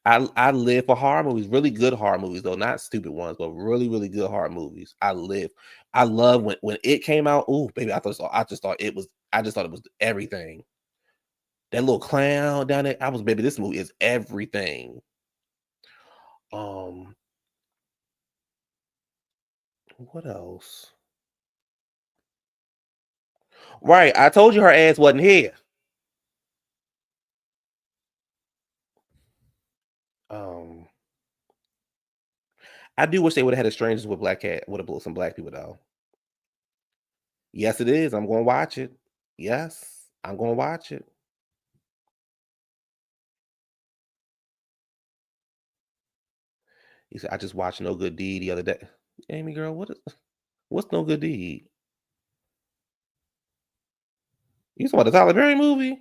I live for horror movies, really good horror movies though, not stupid ones, but really good horror movies. I love when it came out. Oh baby, I just thought it was everything. That little clown down there, baby, this movie is everything. What else? Right, I told you her ass wasn't here. I do wish they would have had a strangers with black cat with some black people though. Yes, it is. I'm gonna watch it. Yes, I'm gonna watch it. He said, I just watched No Good Deed the other day. Amy girl, what's No Good Deed? You saw the Tyler Perry movie?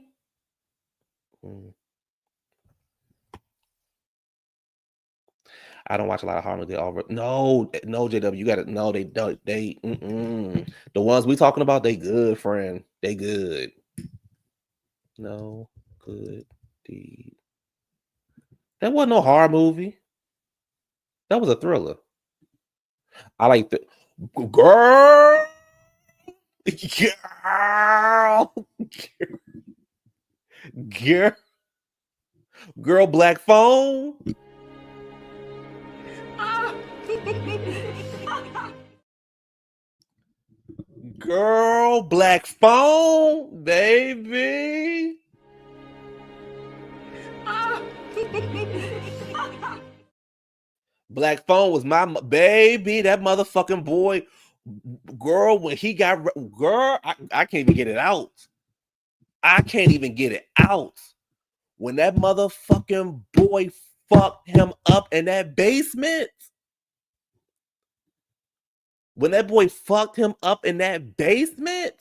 I don't watch a lot of horror movies. No, JW, you gotta no, they don't. The ones we talking about, they good, friend. They good. No Good Deed. That wasn't no horror movie. That was a thriller. I like the girl. Girl, Black Phone. Girl, Black Phone, baby. Black Phone was my baby. That motherfucking boy, girl. When he got girl, I can't even get it out. I can't even get it out. When that motherfucking boy fucked him up in that basement. When that boy fucked him up in that basement.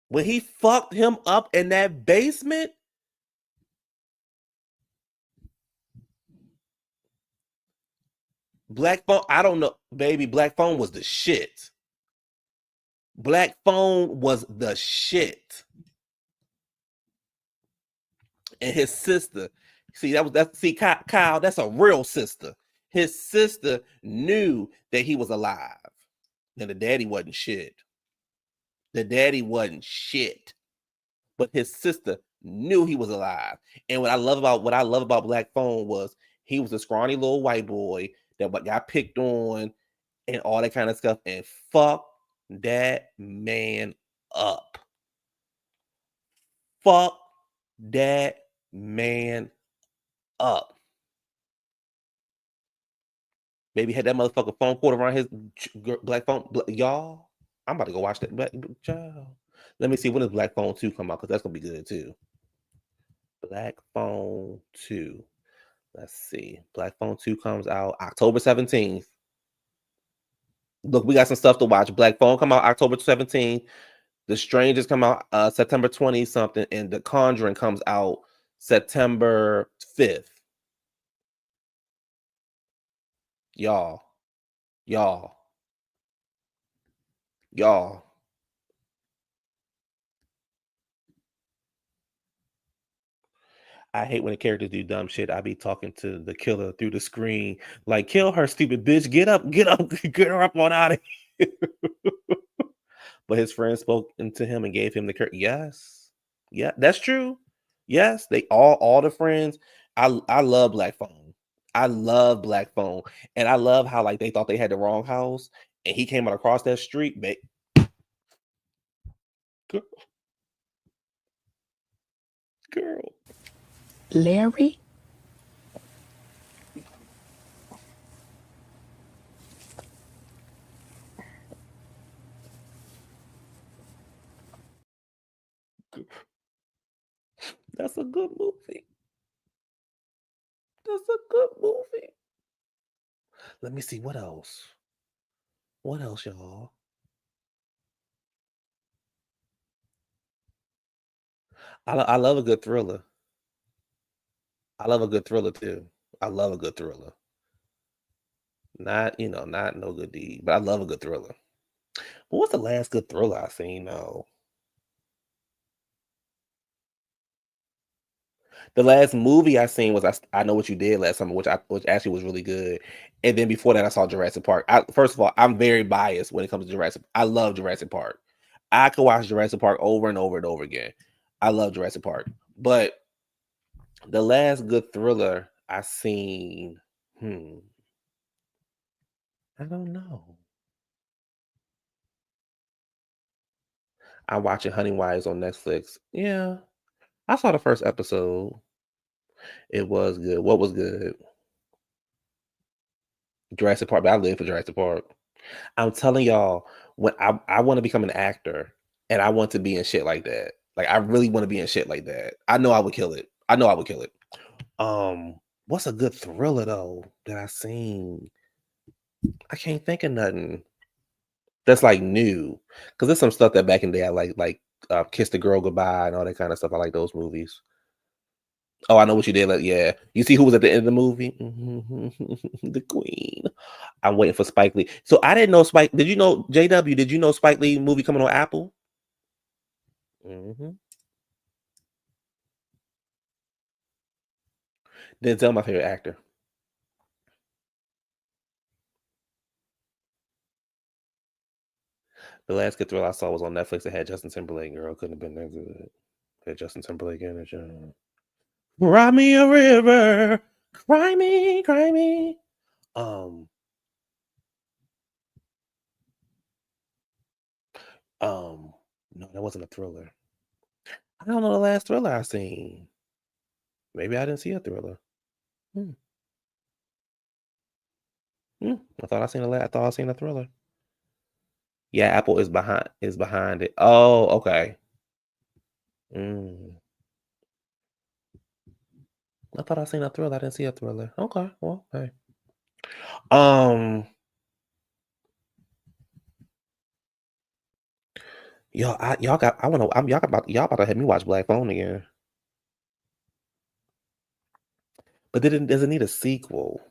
When he fucked him up in that basement. Black Phone, I don't know, baby. Black Phone was the shit. Black Phone was the shit. And his sister, Kyle, that's a real sister. His sister knew that he was alive. And the daddy wasn't shit. The daddy wasn't shit. But his sister knew he was alive. And what I love about Black Phone was he was a scrawny little white boy that got picked on and all that kind of stuff, and fuck that man up. Fuck that man up. Baby had that motherfucker phone cord around his Black Phone. Y'all, I'm about to go watch that. Child. Let me see when does Black Phone 2 come out, because that's gonna be good too. Black Phone 2. Let's see. Black Phone 2 comes out October 17th. Look, we got some stuff to watch. Black Phone come out October 17th. The Strangers come out September 20 something, and The Conjuring comes out September 5th. Y'all. I hate when the characters do dumb shit. I be talking to the killer through the screen, like, kill her, stupid bitch. Get up, get her up on out of here. But his friend spoke into him and gave him the courage. Yes. Yeah, that's true. Yes, they all the friends. I love Black Phone. I love Black Phone. And I love how like they thought they had the wrong house and he came out across that street. Girl, girl. Larry? That's a good movie. That's a good movie. Let me see what else. What else, y'all? I love a good thriller. I love a good thriller too. I love a good thriller. Not, not no good deed, but I love a good thriller. But what's the last good thriller I seen though? The last movie I seen was I Know What You Did Last Summer, which actually was really good. And then before that, I saw Jurassic Park. First of all, I'm very biased when it comes to Jurassic. I love Jurassic Park. I could watch Jurassic Park over and over and over again. I love Jurassic Park. But the last good thriller I seen, I don't know. I'm watching Honey Wives on Netflix. Yeah, I saw the first episode. It was good. What was good? Jurassic Park. But I live for Jurassic Park. I'm telling y'all, when I want to become an actor, and I want to be in shit like that. Like I really want to be in shit like that. I know I would kill it. I know I would kill it. What's a good thriller though that I seen? I can't think of nothing that's like new. Cause there's some stuff that back in the day I like Kiss the Girl Goodbye and all that kind of stuff. I like those movies. Oh, I Know What You Did. Like, yeah. You see who was at the end of the movie? The Queen. I'm waiting for Spike Lee. So I didn't know Spike. Did you know JW? Did you know Spike Lee movie coming on Apple? Denzel, my favorite actor. The last good thriller I saw was on Netflix. It had Justin Timberlake. Girl, couldn't have been that good. It had Justin Timberlake in it. Cry me a river, cry me, cry me. No, that wasn't a thriller. I don't know the last thriller I seen. Maybe I didn't see a thriller. I thought I seen a thriller. Yeah, Apple is behind it. Oh, okay. I thought I seen a thriller. I didn't see a thriller. Okay, well, hey. Y'all about to have me watch Black Phone again. But does it need a sequel?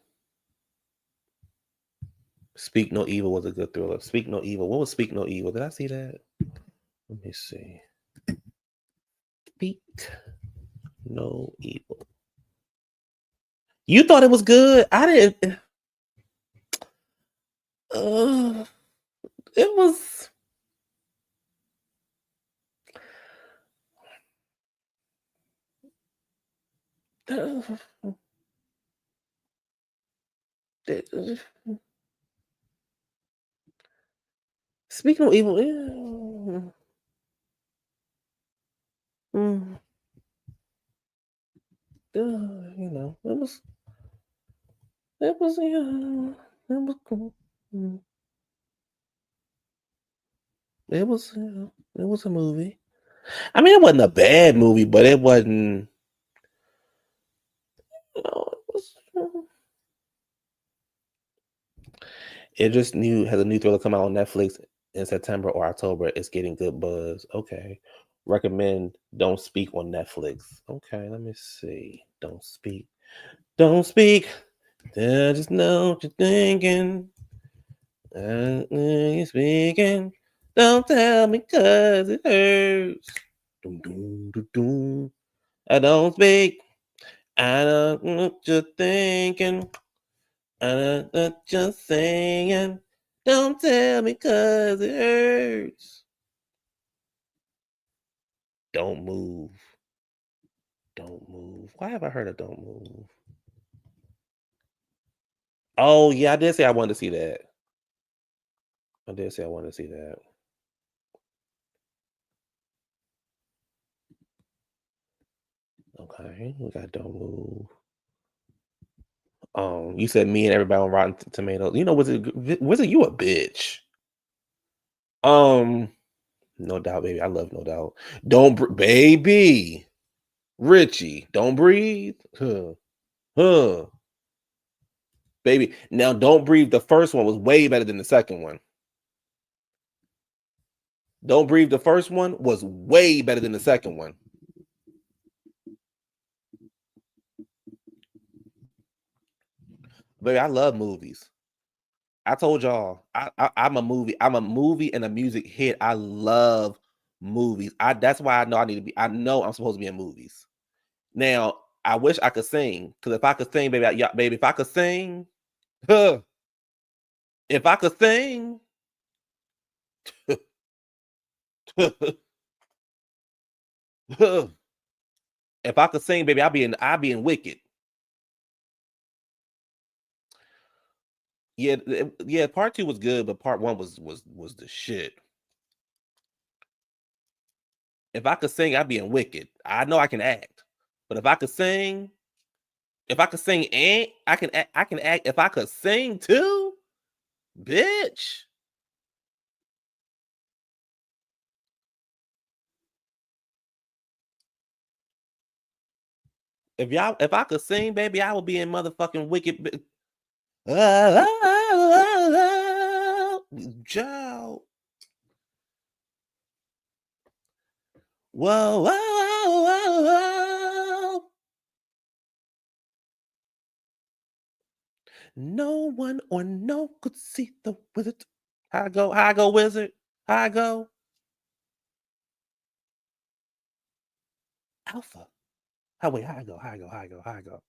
Speak No Evil was a good thriller. Speak No Evil. What was Speak No Evil? Did I see that? Let me see. Speak No Evil. You thought it was good? I didn't. It was. Speak No Evil. It was. It was. It was cool. It was. It was a movie. I mean, it wasn't a bad movie, but it wasn't. It was. It just has a new thriller come out on Netflix in September or October. It's getting good buzz. Okay. Recommend Don't Speak on Netflix. Okay, let me see. Don't Speak. Don't speak. I just know what you're thinking. You're speaking. Don't tell me cause it hurts. Doom, doom, doom, doom. I don't speak. I know what you're thinking. I know what you're saying. Don't tell me 'cause it hurts. Don't move. Don't move. Why have I heard of Don't Move? Oh, yeah, I did say I wanted to see that. I did say I wanted to see that. Okay, we got Don't Move. You said me and everybody on Rotten Tomatoes. You know, was it you a bitch? No Doubt, baby. I love No Doubt. Baby. Richie, Don't Breathe. Huh. Baby. Now, Don't Breathe, the first one was way better than the second one. Don't Breathe, the first one was way better than the second one. Baby, I love movies. I told y'all, I'm a movie and a music hit. I love movies. That's why I know I know I'm supposed to be in movies. Now, I wish I could sing, because if I could sing, baby, baby, if I could sing, huh, if I could sing, if I could sing, baby, I'd be in Wicked. Yeah, yeah. Part 2 was good, but part 1 was the shit. If I could sing, I'd be in Wicked. I know I can act, but if I could sing, and I can act. If I could sing too, bitch. If I could sing, baby, I would be in motherfucking Wicked. Joe. Whoa, whoa, whoa, whoa. No one or no could see the wizard. How I go, wizard? How I go? Alpha. How I go? How I go?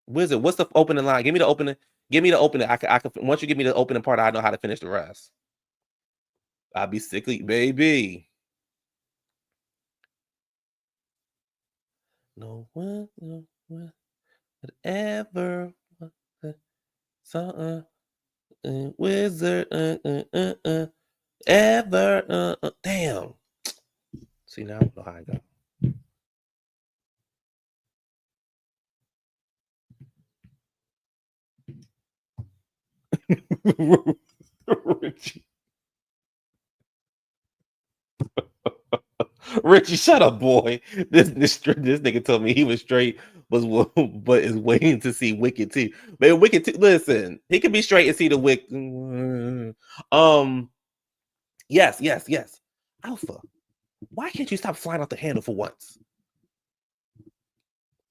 Wizard, what's the opening line? Give me the opening. Give me the opening. I can once you give me the opening part, I know how to finish the rest. I'll be sickly, baby. No one would ever saw a wizard ever. Damn. See, now I don't know how I go. Richie. Richie, shut up, boy. This nigga told me he was straight, but is waiting to see Wicked too. Man, Wicked too. Listen, he could be straight and see the Wicked. Yes. Alpha, why can't you stop flying off the handle for once?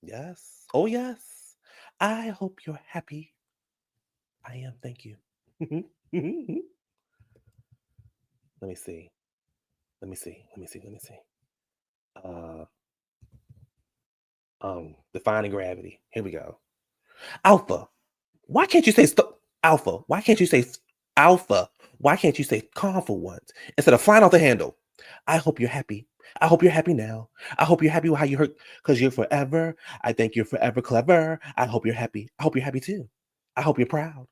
Yes. Oh yes. I hope you're happy. I am. Thank you. Let me see. Uh, Defining Gravity. Here we go. Alpha, why can't you say Alpha? Why can't you say Alpha? Why can't you say calm for once instead of flying off the handle? I hope you're happy. I hope you're happy now. I hope you're happy with how you hurt because you're forever. I think you're forever clever. I hope you're happy. I hope you're happy too. I hope you're proud.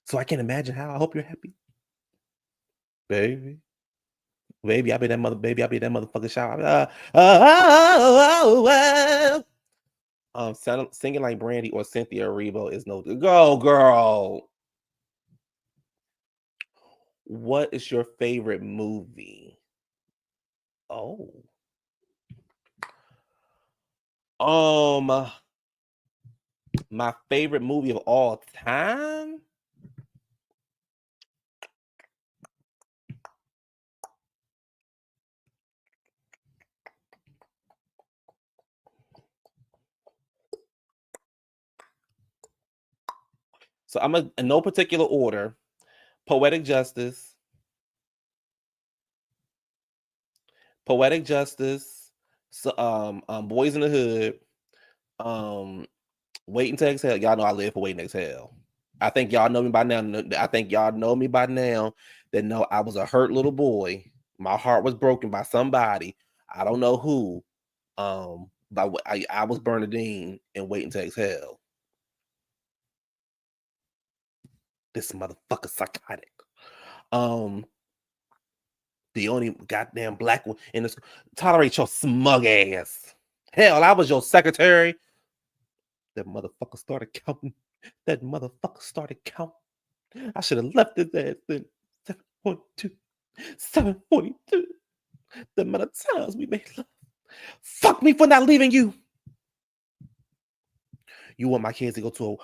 So I can't imagine how. I hope you're happy, baby. Baby, I'll be that motherfucking shower. Singing like Brandy or Cynthia Erivo is no go, girl. What is your favorite movie? Oh, my favorite movie of all time. So I'm in no particular order. Poetic Justice, So Boys in the Hood, Waiting to Exhale. Y'all know I live for Waiting to Exhale. I think y'all know me by now. That know I was a hurt little boy. My heart was broken by somebody. I don't know who. But I was Bernadine and Waiting to Exhale. This motherfucker psychotic. The only goddamn black one in the school. Tolerate your smug ass. Hell, I was your secretary. That motherfucker started counting. I should have left his ass then. 7.2. 742. The amount of times we made love. Fuck me for not leaving you. You want my kids to go to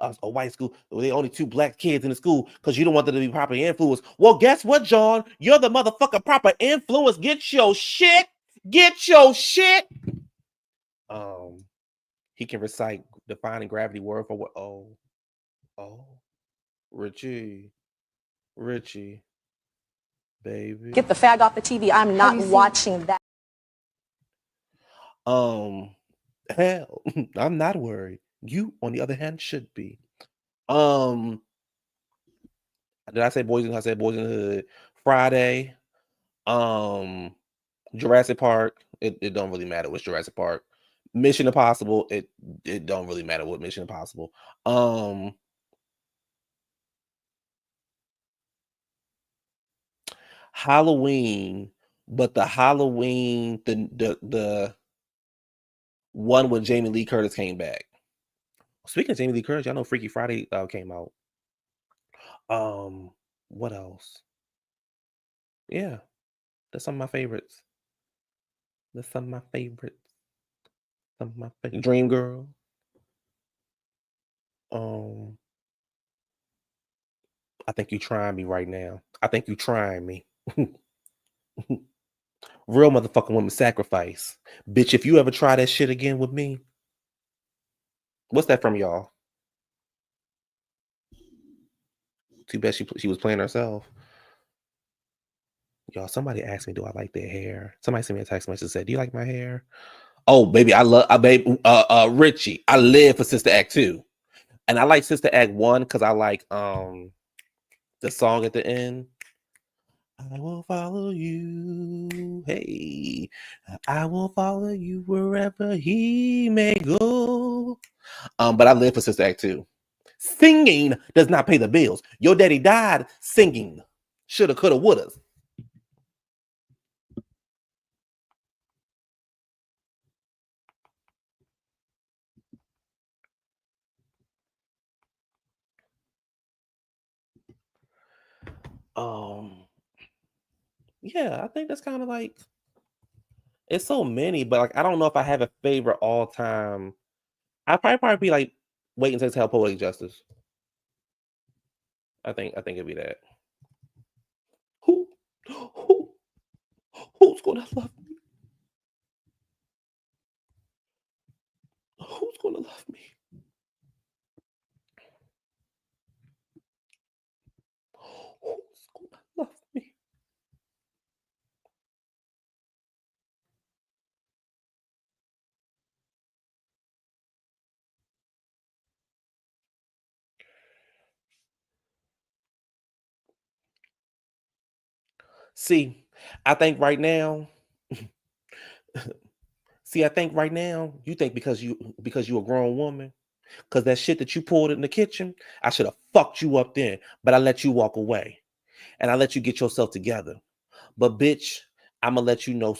a white school? There are only 2 black kids in the school because you don't want them to be proper influence. Well, guess what, John? You're the motherfucking proper influence. Get your shit. He can recite defining gravity word for what? Oh, Richie, baby. Get the fag off the TV. I'm not watching that. Hell, I'm not worried. You, on the other hand, should be. Did I say Boys in the Hood? Friday. Jurassic Park. It don't really matter what's Jurassic Park. Mission Impossible. It don't really matter what Mission Impossible. Halloween, but the Halloween, the one when Jamie Lee Curtis came back. Speaking of Jamie Lee Curtis, y'all know Freaky Friday came out. What else? Yeah, that's some of my favorites. Dream Girl. I think you trying me right now. I think you trying me. Real motherfucking woman sacrifice. Bitch, if you ever try that shit again with me. What's that from, y'all? Too bad she was playing herself. Y'all, somebody asked me, do I like their hair? Somebody sent me a text message and said, do you like my hair? Oh, baby, Richie. I live for Sister Act 2. And I like Sister Act 1 because I like the song at the end. I will follow you. Hey, I will follow you wherever he may go. But I live for Sister Act 2. Singing does not pay the bills. Your daddy died singing. Shoulda, coulda, woulda. Yeah, I think that's kind of like, it's so many, but like I don't know if I have a favorite all time. I'd probably be like Waiting to Exhale, Poetic Justice. I think it'd be that. Who's gonna love me? Who's gonna love me? Who's gonna love me? See, I think right now you think because you a grown woman, because that shit that you poured in the kitchen, I should have fucked you up then, but I let you walk away and I let you get yourself together. But bitch, I'm gonna let you know.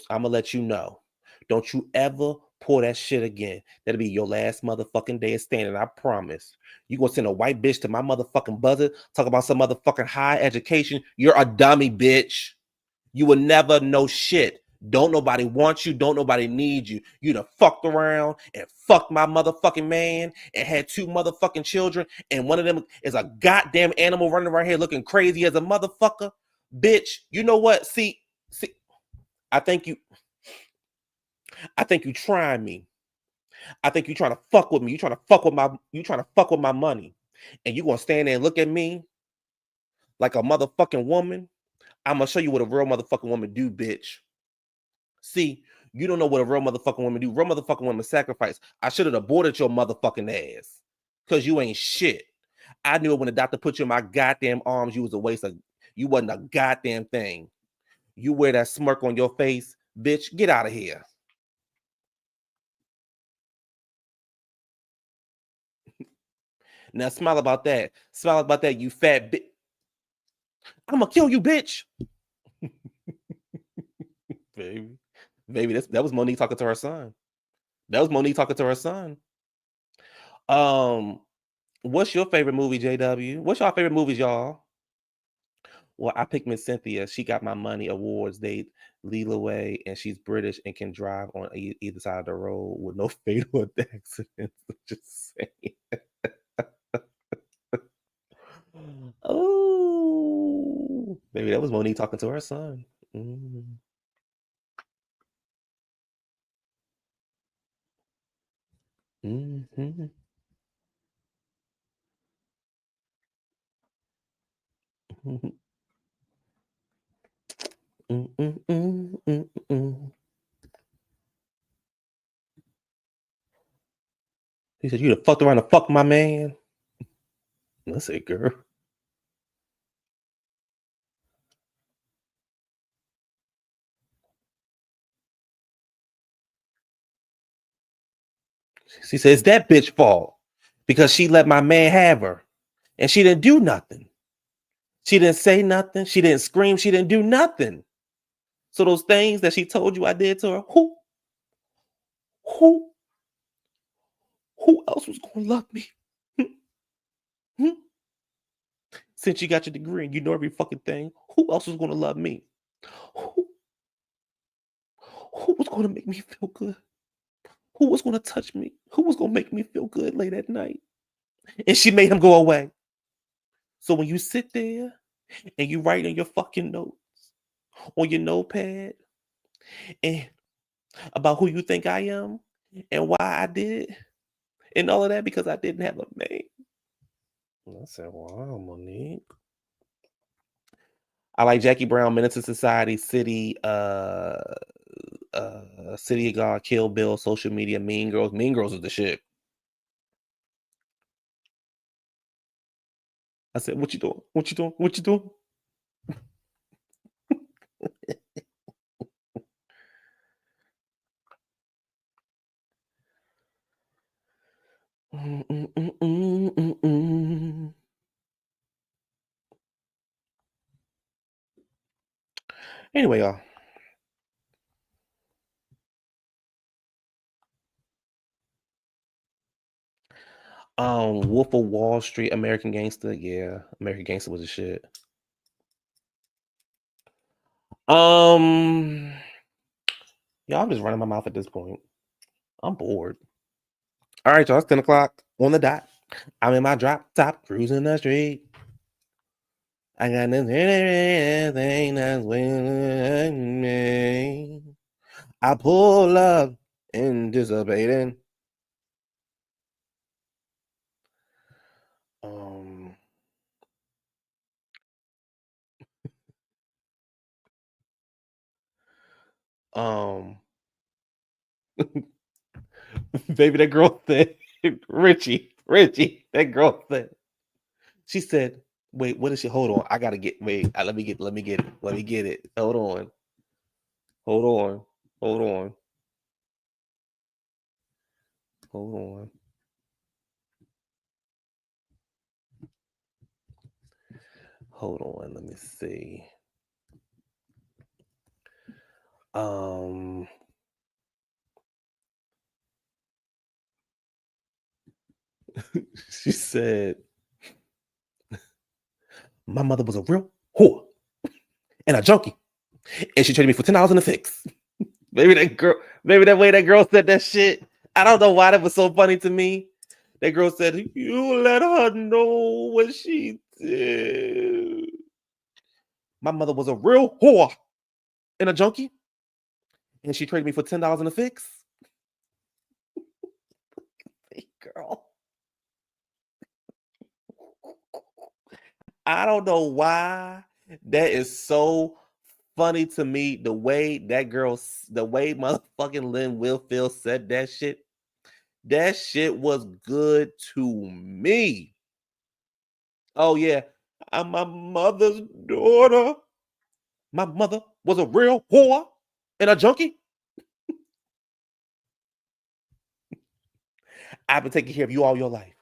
Don't you ever pour that shit again. That'll be your last motherfucking day of standing. I promise. You gonna send a white bitch to my motherfucking buzzer, talk about some motherfucking high education. You're a dummy, bitch. You will never know shit. Don't nobody want you. Don't nobody need you. You done fucked around and fucked my motherfucking man and had 2 motherfucking children. And one of them is a goddamn animal running around here looking crazy as a motherfucker. Bitch, you know what? See, I think you trying me. I think you trying to fuck with me. You trying to fuck with my money. And you gonna stand there and look at me like a motherfucking woman. I'm gonna show you what a real motherfucking woman do, bitch. See, You don't know what a real motherfucking woman do. Real motherfucking women sacrifice. I should have aborted your motherfucking ass. Because you ain't shit. I knew it when the doctor put you in my goddamn arms, you was a waste of, you wasn't a goddamn thing. You wear that smirk on your face, bitch, get out of here. Now smile about that. Smile about that, you fat bitch. I'm gonna kill you, bitch. Baby, that was Monique talking to her son. That was Monique talking to her son. What's your favorite movie, JW? What's your favorite movies, y'all? Well, I picked Miss Cynthia. She got my money awards. They lead away, and she's British and can drive on either side of the road with no fatal accidents. Just saying. Oh, maybe that was Monique talking to her son. Mm. Mm-hmm. He said, "You done fucked around and fuck my man." I said, "Girl." She said, "It's that bitch fault because she let my man have her, and she didn't do nothing. She didn't say nothing. She didn't scream. She didn't do nothing. So those things that she told you I did to her, who else was gonna love me? Since you got your degree and you know every fucking thing, who else was gonna love me? Who was gonna make me feel good? Who was gonna touch me? Who was gonna make me feel good late at night?" And she made him go away. So when you sit there and you write in your fucking notes on your notepad and about who you think I am and why I did it and all of that because I didn't have a man. And I said, "Wow, Monique." I like Jackie Brown, Menace to Society, City, City of God, Kill Bill, Social Media, Mean Girls. Mean Girls is the shit. I said, "What you doing? What you doing? What you doing?" Anyway, y'all. Wolf of Wall Street, American Gangster. Yeah, American Gangster was a shit. Y'all, I'm just running my mouth at this point. I'm bored. All right, y'all. It's 10 o'clock on the dot. I'm in my drop top, cruising the street. I got anything that's with me. I pull up anticipating. Baby, that girl said, Richie, that girl said, she said, "Wait, what is she? Hold on, I gotta get. Wait, let me get it. Hold on, hold on, hold on, hold on." Hold on, let me see. She said, "My mother was a real whore and a junkie, and she traded me for $10 in a fix." Maybe that way that girl said that shit. I don't know why that was so funny to me. That girl said, "You let her know what she did. My mother was a real whore and a junkie, and she traded me for $10 in a fix." Hey, girl. I don't know why that is so funny to me the way that girl, the way motherfucking Lynn Willfield said that shit. That shit was good to me. Oh yeah, I'm my mother's daughter. My mother was a real whore and a junkie. I've been taking care of you all your life.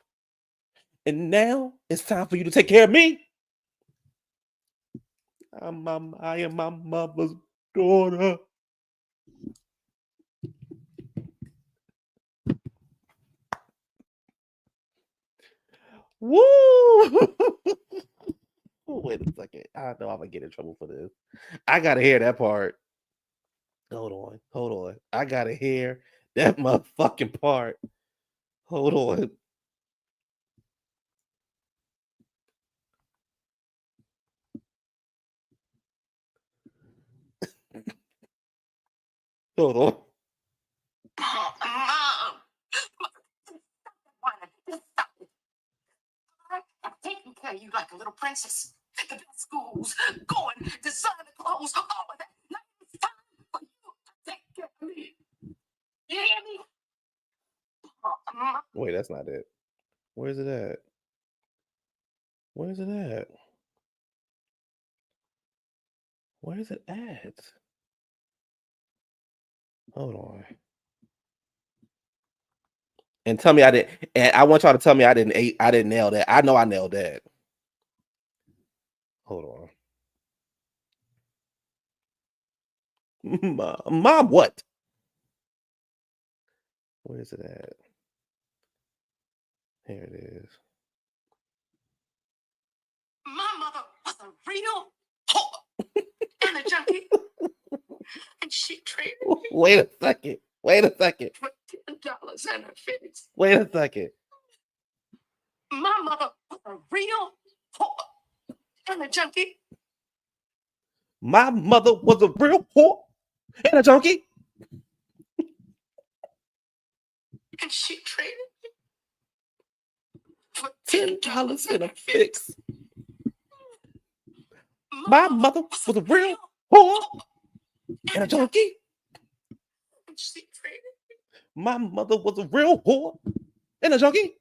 And now it's time for you to take care of me. I am my mother's daughter. Woo! Wait a second. I know I'm gonna get in trouble for this. I gotta hear that part. Hold on. I gotta hear that motherfucking part. Hold on. Hold on. Mom! I'm taking care of you like a little princess. The best schools, going, designer clothes, all of that. Now it's time for you to take care of me. You hear me? Wait, that's not it. Where's it at? Where's it at? Where's it at? Hold on. And tell me I didn't. And I want y'all to tell me I didn't nail that. I know I nailed that. Hold on. Mom, what? Where is it at? Here it is. My mother was a real whore and a junkie. And she traded me. Wait a second. For $10 and a fix. Wait a second. My mother was a real whore and a junkie. My mother was a real whore and a junkie. And she traded me for $10 and a fix. My mother was a real whore and a junkie. And she traded me. My mother was a real whore and a junkie.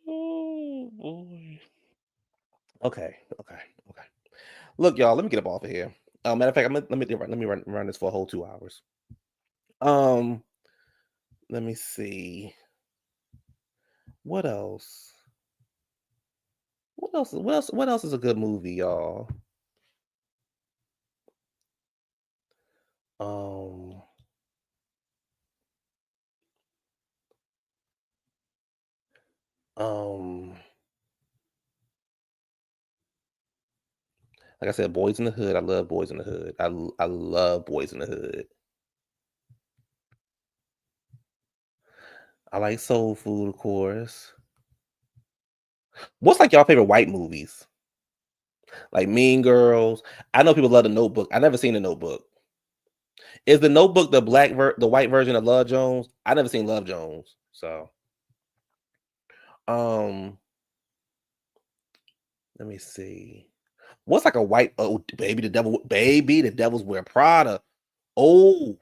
Oh boy. Okay. Look, y'all. Let me get up off of here. Matter of fact, let me run this for a whole 2 hours. Let me see. What else? What else is a good movie, y'all? Like I said, Boys in the Hood. I love Boys in the Hood. I love Boys in the Hood. I like Soul Food, of course. What's like y'all favorite white movies? Like Mean Girls. I know people love The Notebook. I never seen The Notebook. Is The Notebook the the white version of Love Jones? I never seen Love Jones. So, let me see. What's like a white? Oh, baby, the devil's wear Prada. Oh,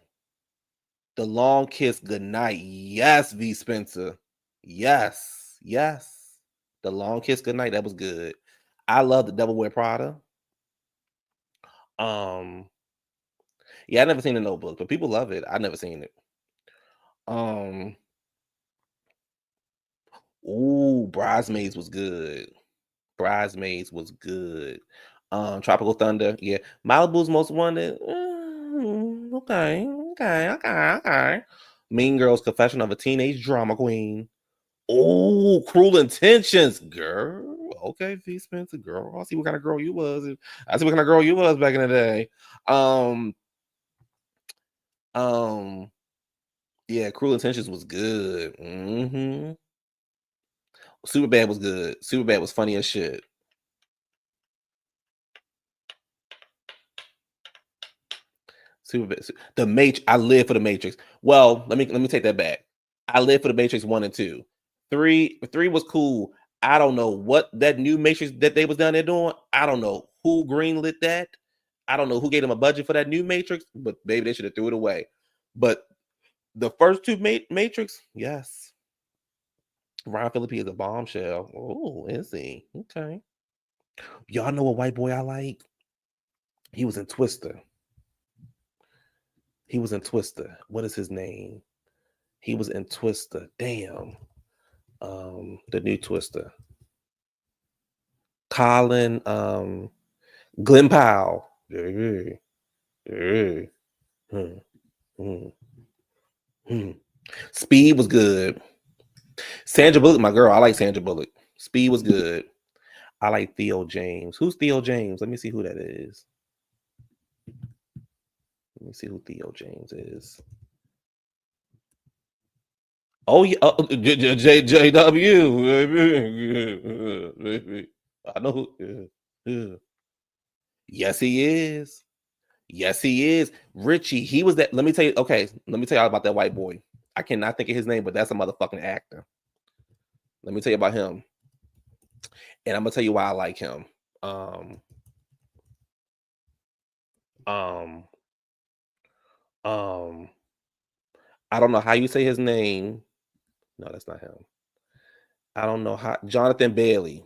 The Long Kiss Goodnight. Yes, V Spencer. Yes. The Long Kiss Goodnight. That was good. I love The Devil Wear Prada. Yeah, I never seen The Notebook, but people love it. I never seen it. Ooh, Bridesmaids was good. Tropical Thunder, yeah. Malibu's Most Wanted. Okay. Mean Girls, Confession of a Teenage Drama Queen. Oh, Cruel Intentions, girl. Okay, V Spencer, girl. I see what kind of girl you was. I see what kind of girl you was back in the day. Yeah, Cruel Intentions was good. Superbad was good. Superbad was funny as shit. The Matrix. I live for the Matrix. Well, let me take that back. I live for the Matrix 1 and 2. Three was cool. I don't know what that new Matrix that they was down there doing. I don't know who greenlit that. I don't know who gave them a budget for that new Matrix, but maybe they should have threw it away. But the first two Matrix, yes. Ron Phillippe is a bombshell. Oh, is he? Okay. Y'all know a white boy I like? He was in Twister. He was in Twister. What is his name? He was in Twister. Damn. The new Twister. Colin, Glenn Powell. Speed was good. Sandra Bullock, my girl. I like Sandra Bullock. Speed was good. I like Theo James. Who's Theo James? Let me see who that is. Let me see who Theo James is. Oh yeah, JW. I know who. Yes, he is. Yes, he is. Richie, he was that. Let me tell you. Okay, let me tell you about that white boy. I cannot think of his name, but that's a motherfucking actor. Let me tell you about him, and I'm gonna tell you why I like him. I don't know how you say his name. No, that's not him. I don't know how. Jonathan Bailey.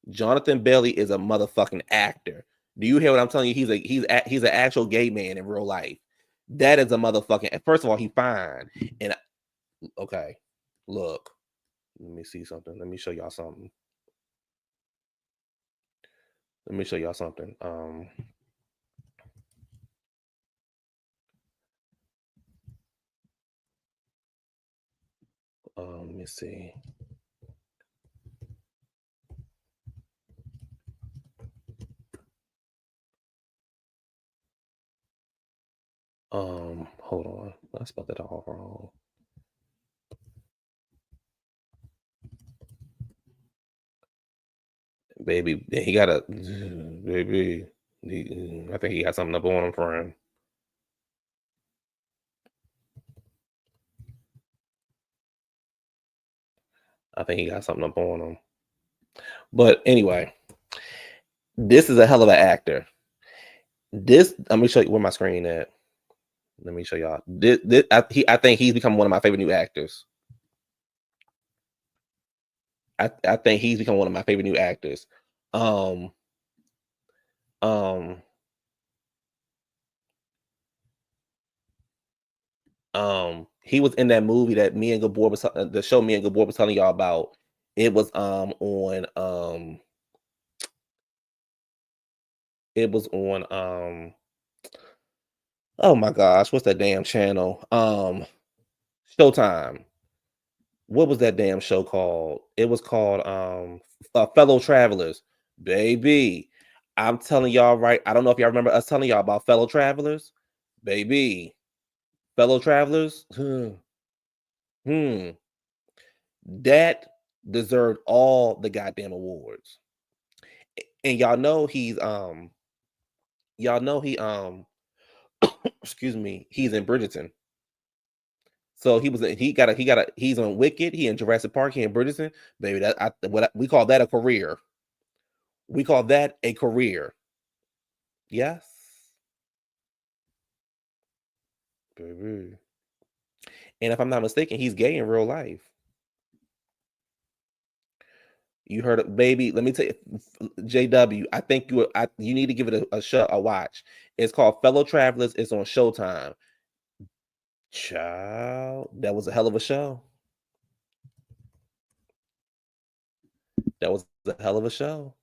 Jonathan Bailey is a motherfucking actor. Do you hear what I'm telling you? He's an actual gay man in real life. That is a motherfucking. First of all, he's fine. And okay, look. Let me see something. Let me show y'all something. Let me show y'all something. Let me see. Hold on. I spelled that all wrong. Baby, he got a baby. I think he got something up on him for him. I think he got something up on him. But anyway, this is a hell of an actor. This, let me show you where my screen at. Let me show y'all. I think he's become one of my favorite new actors. I think he's become one of my favorite new actors. He was in that movie that me and Gabor was the show me and Gabor was telling y'all about. It was on it was on oh my gosh, what's that damn channel? Showtime. What was that damn show called? It was called Fellow Travelers. Baby, I'm telling y'all right. I don't know if y'all remember us telling y'all about Fellow Travelers. Baby, Fellow Travelers. That deserved all the goddamn awards. And y'all know he excuse me, he's in Bridgerton. So he's on Wicked, he in Jurassic Park, he in Bridgerton. Baby, we call that a career. We call that a career. Yes. Baby. And if I'm not mistaken, he's gay in real life. You heard it, baby. Let me tell you, JW. I think you need to give it a watch. It's called Fellow Travelers. It's on Showtime. Child, that was a hell of a show. That was a hell of a show.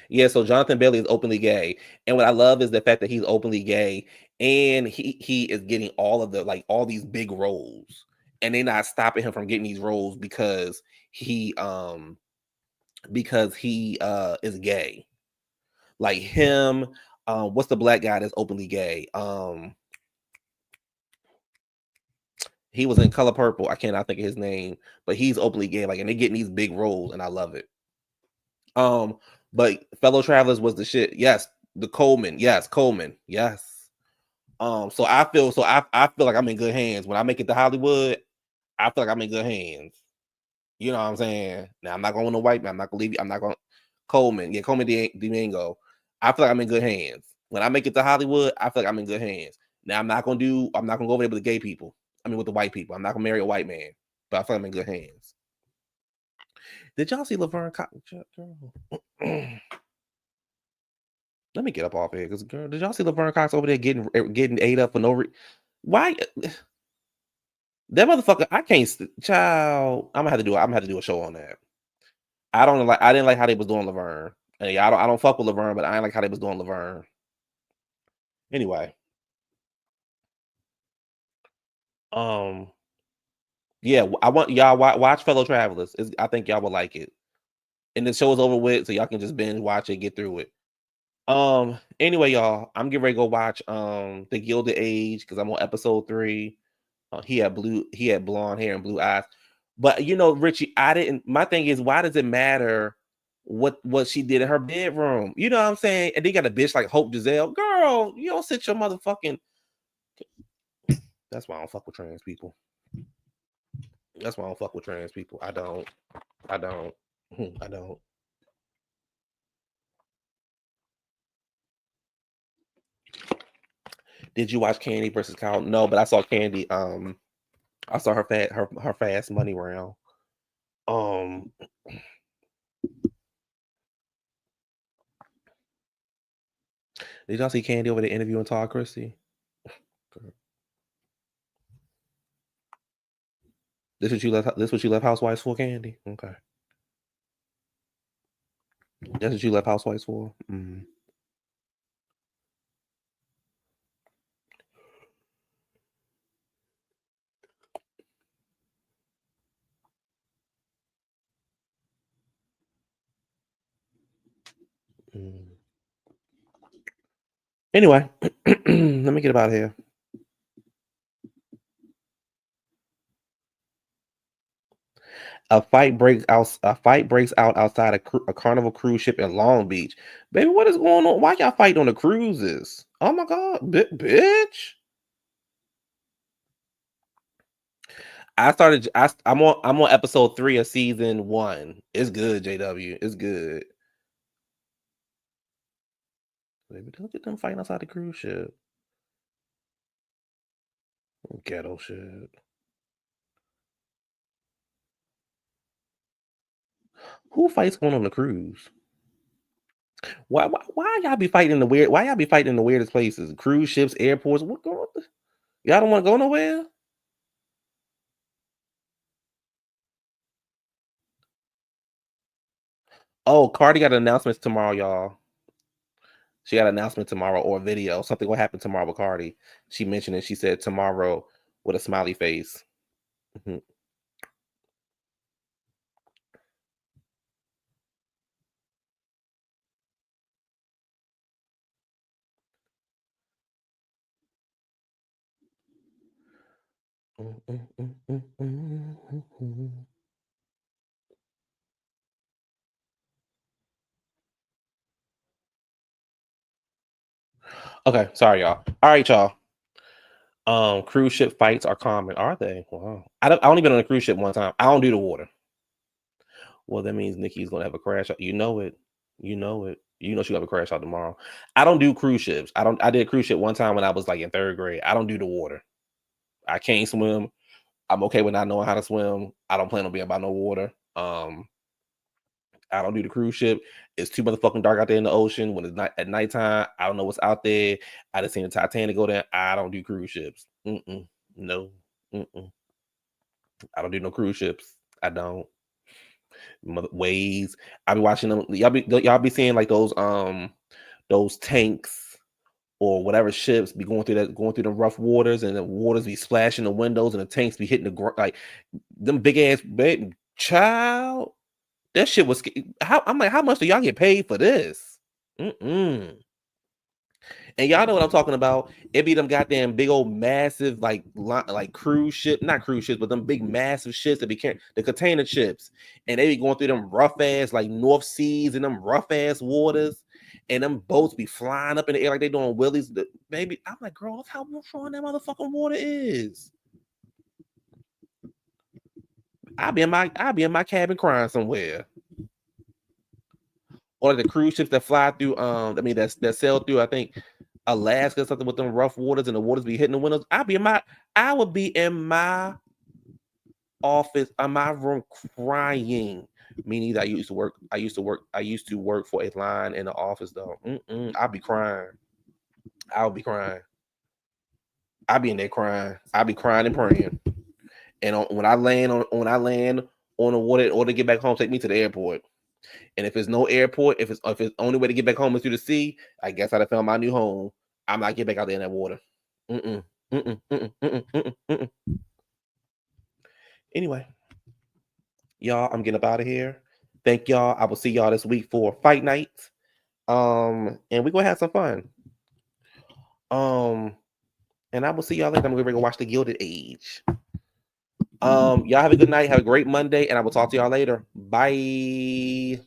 Yeah, so Jonathan Bailey is openly gay, and what I love is the fact that he's openly gay, and he is getting all of all these big roles, and they're not stopping him from getting these roles because he is gay. Like him, what's the black guy that's openly gay? He was in Color Purple. I cannot think of his name, but he's openly gay. Like, and they're getting these big roles, and I love it. But Fellow Travelers was the shit. Yes, the Coleman. Yes, Coleman. Yes. So I feel like I'm in good hands when I make it to Hollywood. I feel like I'm in good hands. You know what I'm saying? Now I'm not going to white man. I'm not gonna leave you. I'm not going Coleman. Yeah, Coleman Domingo. I feel like I'm in good hands. When I make it to Hollywood, I feel like I'm in good hands. Now I'm not gonna go over there with the gay people. I mean with the white people. I'm not gonna marry a white man. But I feel like I'm in good hands. Did y'all see Laverne Cox? Girl. Let me get up off here, because girl, did y'all see Laverne Cox over there getting ate up for no reason? Why? That motherfucker, I can't. Child, I'm gonna have to do a show on that. I didn't like how they was doing Laverne. Hey, I don't fuck with Laverne, but I ain't like how they was doing Laverne. Anyway, yeah, I want y'all watch Fellow Travelers. I think y'all will like it. And the show is over with, so y'all can just binge watch it, get through it. Anyway, y'all, I'm getting ready to go watch The Gilded Age because I'm on episode 3. He had blonde hair and blue eyes. But you know, Richie, my thing is, why does it matter what she did in her bedroom? You know what I'm saying? And they got a bitch like Hope Giselle. Girl, you don't sit your motherfucking. That's why I don't fuck with trans people. That's why I don't fuck with trans people. I don't. I don't. Did you watch Candy versus Kyle? No, but I saw Candy. I saw her fast money round. Did y'all see Candy over the interviewing Todd Christie? This what you left Housewives for, Candy? Okay. That's what you left Housewives for? Mm. Mm. Anyway, let me get about here. A fight breaks out outside a Carnival cruise ship in Long Beach. Baby, what is going on? Why y'all fighting on the cruises? Oh my god, bitch! I'm on episode 3 of season 1. It's good, JW. It's good. Baby, look at them fighting outside the cruise ship. Ghetto shit. Who fights going on the cruise? Why y'all be fighting in the weird? Why y'all be fighting in the weirdest places? Cruise ships, airports. What going? Y'all don't want to go nowhere? Oh, Cardi got an announcement tomorrow, y'all. She got an announcement tomorrow or a video. Something will happen tomorrow with Cardi. She mentioned it. She said tomorrow with a smiley face. Mm-hmm. Okay, sorry, y'all. All right, y'all. Cruise ship fights are common, are they? Wow. I only been on a cruise ship one time. I don't do the water. Well, that means Nikki's gonna have a crash out. You know it. You know it. You know she'll have a crash out tomorrow. I don't do cruise ships. I did a cruise ship one time when I was like in 3rd grade. I don't do the water. I can't swim. I'm okay with not knowing how to swim. I don't plan on being by no water. I don't do the cruise ship. It's too motherfucking dark out there in the ocean when it's night at nighttime. I don't know what's out there. I just seen the Titanic go there. I don't do cruise ships. No. I don't do no cruise ships. I don't. Waves. I be watching them. Y'all be seeing like those tanks or whatever ships be going through the rough waters, and the waters be splashing the windows, and the tanks be hitting like them big ass baby child. That shit was I'm like, how much do y'all get paid for this? And y'all know what I'm talking about. It be them goddamn big old massive like cruise ship, not cruise ships, but them big massive ships that be carrying the container ships, and they be going through them rough ass like North Seas and them rough ass waters, and them boats be flying up in the air like they doing willies. Baby, I'm like, girl, look how strong that motherfucking water is. I'll be in my cabin crying somewhere. Or the cruise ships that fly through, that sail through, I think, Alaska or something with them rough waters and the waters be hitting the windows. I would be in my office, in my room crying. Me neither. I used to work for a line in the office though. I'd be crying. I would be crying. I'd be in there crying. I'd be crying and praying. And when I land on the water or to get back home, take me to the airport. And if there's no airport, if it's only way to get back home is through the sea, I guess I'd have found my new home. I'm not getting back out there in that water. Anyway, y'all, I'm getting up out of here. Thank y'all. I will see y'all this week for fight night. And we're gonna have some fun. And I will see y'all later. I'm gonna go watch The Gilded Age. Y'all have a good night. Have a great Monday, and I will talk to y'all later. Bye.